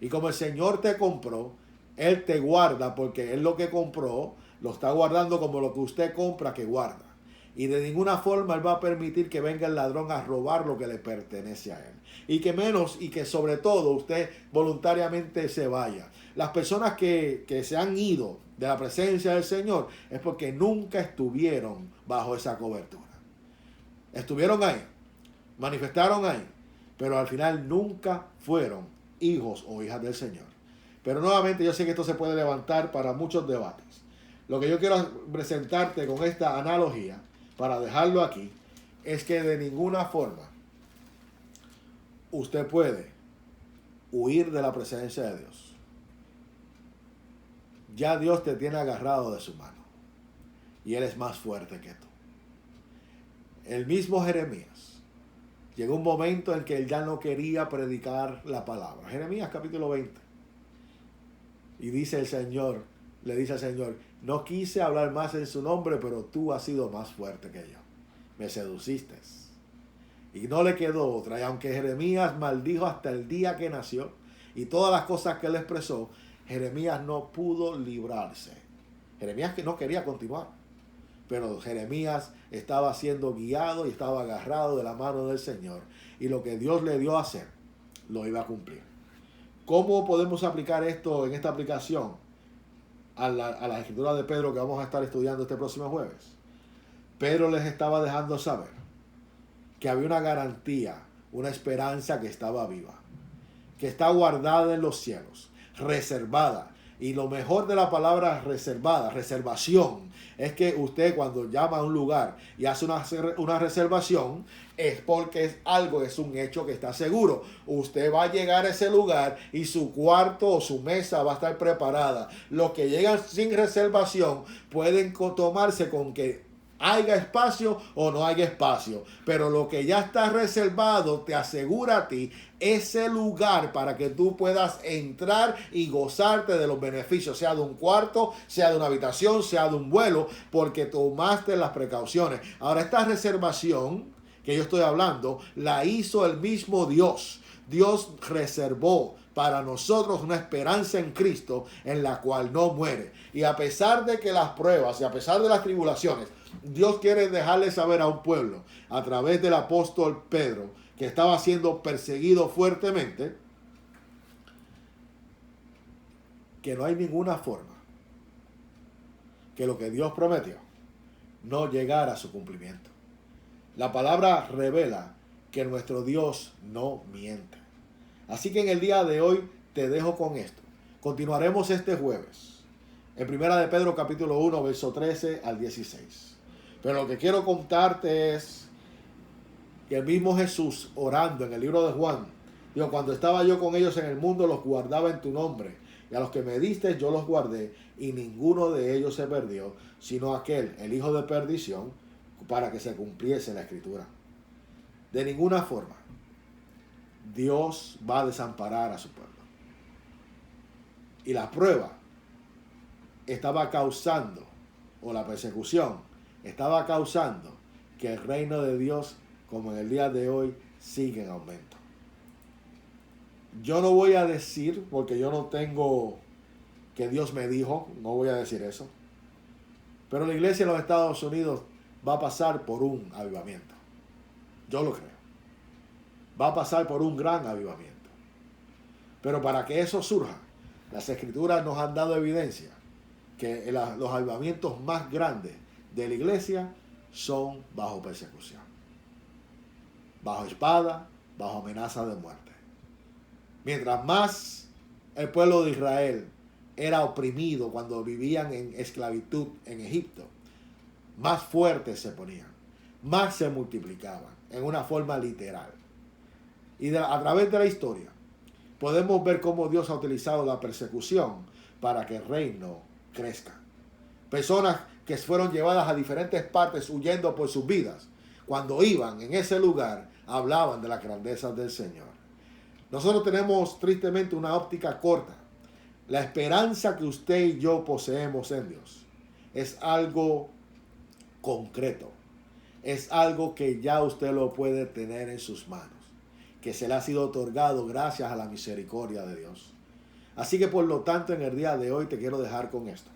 Y como el Señor te compró, Él te guarda porque Él lo que compró, lo está guardando como lo que usted compra que guarda. Y de ninguna forma Él va a permitir que venga el ladrón a robar lo que le pertenece a Él. Y que menos y que sobre todo usted voluntariamente se vaya. Las personas que se han ido de la presencia del Señor es porque nunca estuvieron bajo esa cobertura. Estuvieron ahí, manifestaron ahí, pero al final nunca fueron hijos o hijas del Señor. Pero nuevamente yo sé que esto se puede levantar para muchos debates. Lo que yo quiero presentarte con esta analogía, para dejarlo aquí, es que de ninguna forma usted puede huir de la presencia de Dios. Ya Dios te tiene agarrado de su mano y Él es más fuerte que tú. El mismo Jeremías, llegó un momento en que él ya no quería predicar la palabra. Jeremías capítulo 20. Y dice el Señor, le dice al Señor, no quise hablar más en su nombre, pero tú has sido más fuerte que yo. me seduciste. Y no le quedó otra. Y aunque Jeremías maldijo hasta el día que nació y todas las cosas que él expresó, Jeremías no pudo librarse. Jeremías que no quería continuar. Pero Jeremías estaba siendo guiado y estaba agarrado de la mano del Señor. Y lo que Dios le dio a hacer, lo iba a cumplir. ¿Cómo podemos aplicar esto en esta aplicación a la escritura de Pedro que vamos a estar estudiando este próximo jueves? Pedro les estaba dejando saber que había una garantía, una esperanza que estaba viva, que está guardada en los cielos, reservada. Y lo mejor de la palabra reservada, reservación, es que usted cuando llama a un lugar y hace una reservación, es porque es algo, es un hecho que está seguro. Usted va a llegar a ese lugar y su cuarto o su mesa va a estar preparada. Los que llegan sin reservación pueden tomarse con que haya espacio o no haya espacio, pero lo que ya está reservado te asegura a ti ese lugar para que tú puedas entrar y gozarte de los beneficios, sea de un cuarto, sea de una habitación, sea de un vuelo, porque tomaste las precauciones. Ahora, esta reservación que yo estoy hablando la hizo el mismo Dios. Dios reservó para nosotros una esperanza en Cristo en la cual no muere. Y a pesar de que las pruebas y a pesar de las tribulaciones, Dios quiere dejarle saber a un pueblo a través del apóstol Pedro, que estaba siendo perseguido fuertemente, que no hay ninguna forma que lo que Dios prometió no llegara a su cumplimiento. La palabra revela que nuestro Dios no miente. Así que en el día de hoy te dejo con esto. Continuaremos este jueves en Primera de Pedro capítulo 1, verso 13 al 16. Pero lo que quiero contarte es que el mismo Jesús, orando en el libro de Juan, dijo: cuando estaba yo con ellos en el mundo, los guardaba en tu nombre, y a los que me diste yo los guardé, y ninguno de ellos se perdió, sino aquel, el hijo de perdición, para que se cumpliese la escritura. De ninguna forma Dios va a desamparar a su pueblo. Y la prueba estaba causando, o la persecución estaba causando, que el reino de Dios, como en el día de hoy, sigue en aumento. Yo no voy a decir, porque yo no tengo que Dios me dijo, no voy a decir eso. Pero la iglesia en los Estados Unidos va a pasar por un avivamiento. Yo lo creo. Va a pasar por un gran avivamiento. Pero para que eso surja, las escrituras nos han dado evidencia que los avivamientos más grandes de la iglesia son bajo persecución, bajo espada, bajo amenaza de muerte. Mientras más el pueblo de Israel era oprimido cuando vivían en esclavitud en Egipto, más fuertes se ponían, más se multiplicaban en una forma literal. Y a través de la historia podemos ver cómo Dios ha utilizado la persecución para que el reino crezca. Personas que fueron llevadas a diferentes partes huyendo por sus vidas, cuando iban en ese lugar, hablaban de las grandezas del Señor. Nosotros tenemos tristemente una óptica corta. La esperanza que usted y yo poseemos en Dios es algo concreto. Es algo que ya usted lo puede tener en sus manos, que se le ha sido otorgado gracias a la misericordia de Dios. Así que por lo tanto en el día de hoy te quiero dejar con esto.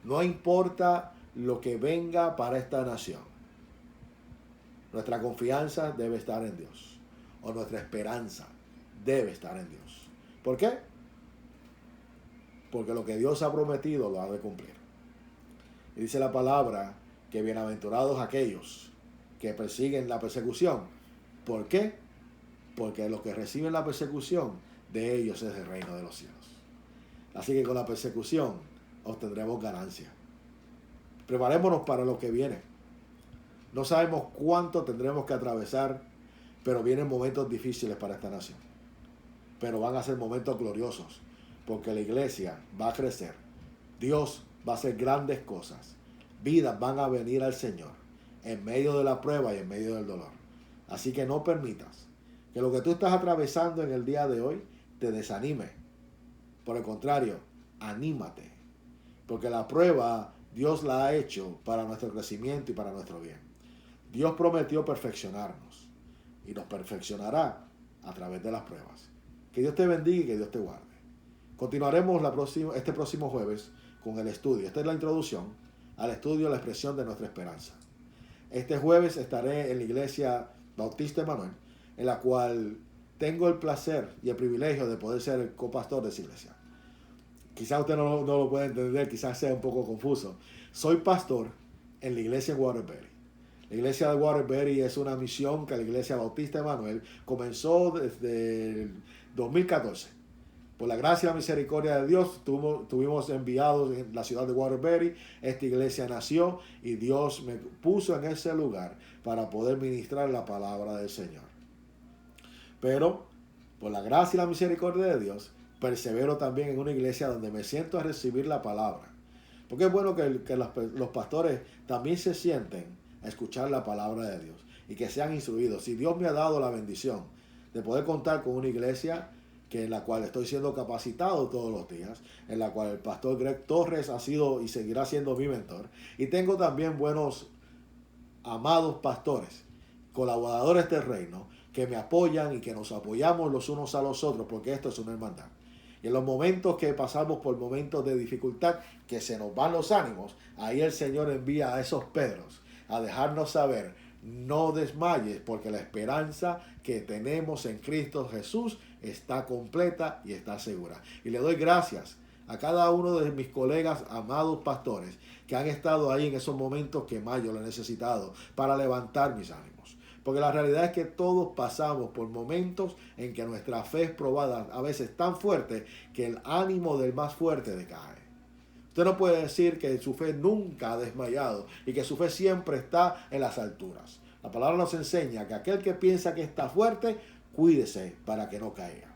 No importa lo que venga para esta nación, nuestra confianza debe estar en Dios, o nuestra esperanza debe estar en Dios. ¿Por qué? Porque lo que Dios ha prometido lo ha de cumplir. Y dice la palabra que bienaventurados aquellos que persiguen la persecución. ¿Por qué? Porque los que reciben la persecución, de ellos es el reino de los cielos. Así que con la persecución obtendremos ganancia. Preparémonos para lo que viene. No sabemos cuánto tendremos que atravesar, pero vienen momentos difíciles para esta nación. Pero van a ser momentos gloriosos, porque la iglesia va a crecer. Dios va a hacer grandes cosas. Vidas van a venir al Señor en medio de la prueba y en medio del dolor. Así que no permitas que lo que tú estás atravesando en el día de hoy te desanime. Por el contrario, anímate. Porque la prueba Dios la ha hecho para nuestro crecimiento y para nuestro bien. Dios prometió perfeccionarnos y nos perfeccionará a través de las pruebas. Que Dios te bendiga y que Dios te guarde. Continuaremos este próximo jueves con el estudio. Esta es la introducción al estudio, la expresión de nuestra esperanza. Este jueves estaré en la iglesia Bautista Emanuel, en la cual tengo el placer y el privilegio de poder ser el copastor de esa iglesia. Quizás usted no lo pueda entender, quizás sea un poco confuso. Soy pastor en la iglesia en Waterbury. La iglesia de Waterbury es una misión que la iglesia Bautista Emanuel comenzó desde el 2014. Por la gracia y la misericordia de Dios, tuvimos enviados en la ciudad de Waterbury. Esta iglesia nació y Dios me puso en ese lugar para poder ministrar la palabra del Señor. Pero, por la gracia y la misericordia de Dios, persevero también en una iglesia donde me siento a recibir la palabra. Porque es bueno que los pastores también se sienten a escuchar la palabra de Dios y que sean instruidos. Si Dios me ha dado la bendición de poder contar con una iglesia en la cual estoy siendo capacitado todos los días, en la cual el pastor Greg Torres ha sido y seguirá siendo mi mentor, y tengo también buenos, amados pastores, colaboradores del reino, que me apoyan y que nos apoyamos los unos a los otros, porque esto es una hermandad. Y en los momentos que pasamos por momentos de dificultad, que se nos van los ánimos, ahí el Señor envía a esos Pedros a dejarnos saber: no desmayes, porque la esperanza que tenemos en Cristo Jesús está completa y está segura. Y le doy gracias a cada uno de mis colegas, amados pastores, que han estado ahí en esos momentos que más yo lo he necesitado para levantar mis ánimos. Porque la realidad es que todos pasamos por momentos en que nuestra fe es probada, a veces tan fuerte que el ánimo del más fuerte decae. Usted no puede decir que su fe nunca ha desmayado y que su fe siempre está en las alturas. La palabra nos enseña que aquel que piensa que está fuerte, cuídese para que no caiga.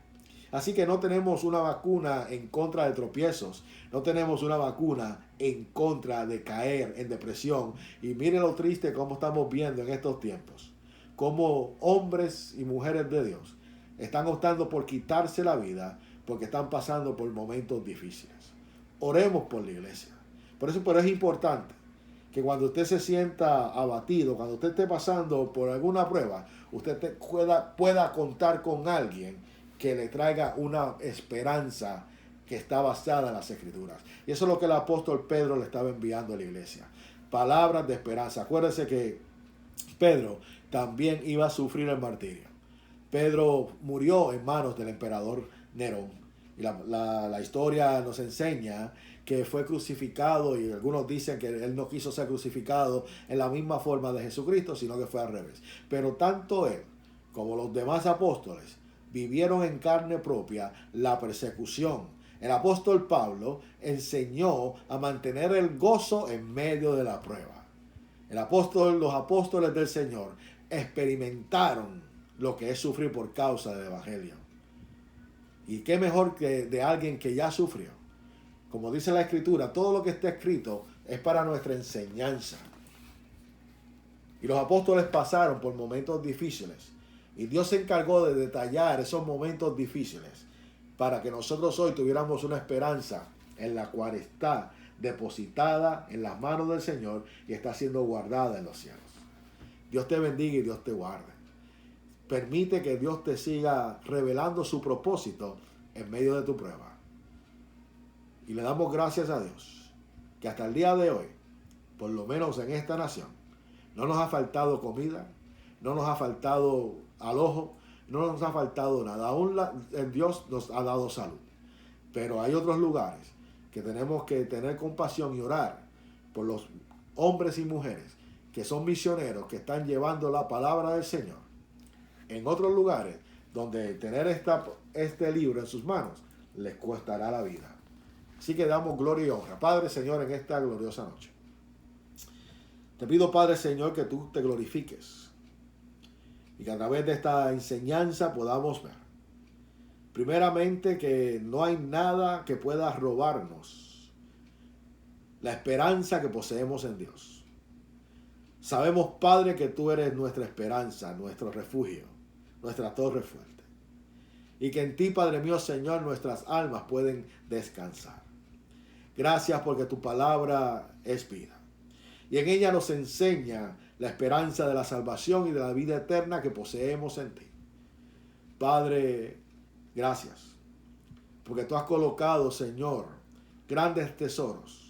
Así que no tenemos una vacuna en contra de tropiezos, no tenemos una vacuna en contra de caer en depresión. Y mire lo triste como estamos viendo en estos tiempos, como hombres y mujeres de Dios están optando por quitarse la vida porque están pasando por momentos difíciles. Oremos por la iglesia. Pero es importante que cuando usted se sienta abatido, cuando usted esté pasando por alguna prueba, usted pueda contar con alguien que le traiga una esperanza que está basada en las Escrituras. Y eso es lo que el apóstol Pedro le estaba enviando a la iglesia. Palabras de esperanza. Acuérdense que Pedro también iba a sufrir el martirio. Pedro murió en manos del emperador Nerón. Y la historia nos enseña que fue crucificado, y algunos dicen que él no quiso ser crucificado en la misma forma de Jesucristo, sino que fue al revés. Pero tanto él como los demás apóstoles vivieron en carne propia la persecución. El apóstol Pablo enseñó a mantener el gozo en medio de la prueba. Los apóstoles del Señor experimentaron lo que es sufrir por causa del evangelio. Y qué mejor que de alguien que ya sufrió. Como dice la Escritura, todo lo que está escrito es para nuestra enseñanza. Y los apóstoles pasaron por momentos difíciles. Y Dios se encargó de detallar esos momentos difíciles para que nosotros hoy tuviéramos una esperanza en la cual está depositada en las manos del Señor y está siendo guardada en los cielos. Dios te bendiga y Dios te guarde. Permite que Dios te siga revelando su propósito en medio de tu prueba. Y le damos gracias a Dios que hasta el día de hoy, por lo menos en esta nación, no nos ha faltado comida, no nos ha faltado alojo, no nos ha faltado nada. Aún Dios nos ha dado salud. Pero hay otros lugares que tenemos que tener compasión y orar por los hombres y mujeres que son misioneros, que están llevando la palabra del Señor. En otros lugares donde tener este libro en sus manos les costará la vida. Así que damos gloria y honra. Padre, Señor, en esta gloriosa noche. Te pido, Padre, Señor, que tú te glorifiques y que a través de esta enseñanza podamos ver, primeramente, que no hay nada que pueda robarnos la esperanza que poseemos en Dios. Sabemos, Padre, que tú eres nuestra esperanza, nuestro refugio, nuestra torre fuerte. Y que en ti, Padre mío, Señor, nuestras almas pueden descansar. Gracias porque tu palabra es vida. Y en ella nos enseña la esperanza de la salvación y de la vida eterna que poseemos en ti. Padre, gracias, porque tú has colocado, Señor, grandes tesoros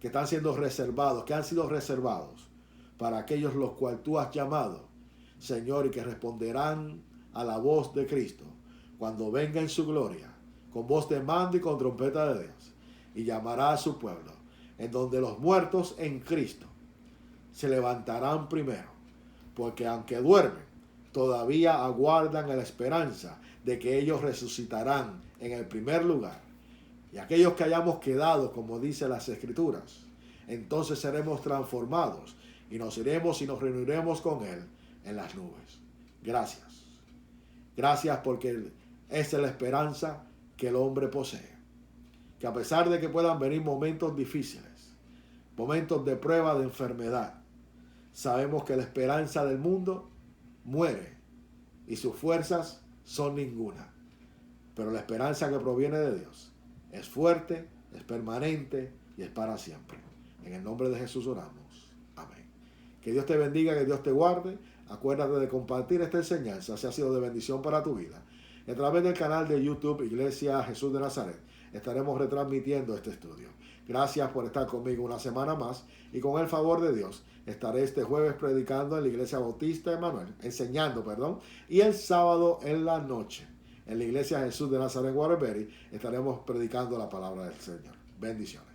que están siendo reservados, que han sido reservados para aquellos los cuales tú has llamado, Señor, y que responderán a la voz de Cristo cuando venga en su gloria, con voz de mando y con trompeta de Dios, y llamará a su pueblo, en donde los muertos en Cristo se levantarán primero, porque aunque duermen, todavía aguardan la esperanza de que ellos resucitarán en el primer lugar. Y aquellos que hayamos quedado, como dice las Escrituras, entonces seremos transformados y nos iremos y nos reuniremos con Él en las nubes. Gracias. Gracias porque esa es la esperanza que el hombre posee. Que a pesar de que puedan venir momentos difíciles, momentos de prueba, de enfermedad, sabemos que la esperanza del mundo muere y sus fuerzas son ninguna. Pero la esperanza que proviene de Dios es fuerte, es permanente y es para siempre. En el nombre de Jesús oramos. Amén. Que Dios te bendiga, que Dios te guarde. Acuérdate de compartir esta enseñanza si ha sido de bendición para tu vida. A través del canal de YouTube Iglesia Jesús de Nazaret estaremos retransmitiendo este estudio. Gracias por estar conmigo una semana más y con el favor de Dios estaré este jueves predicando en la Iglesia Bautista Emanuel, enseñando, y el sábado en la noche en la Iglesia Jesús de Nazaret Waterbury estaremos predicando la palabra del Señor. Bendiciones.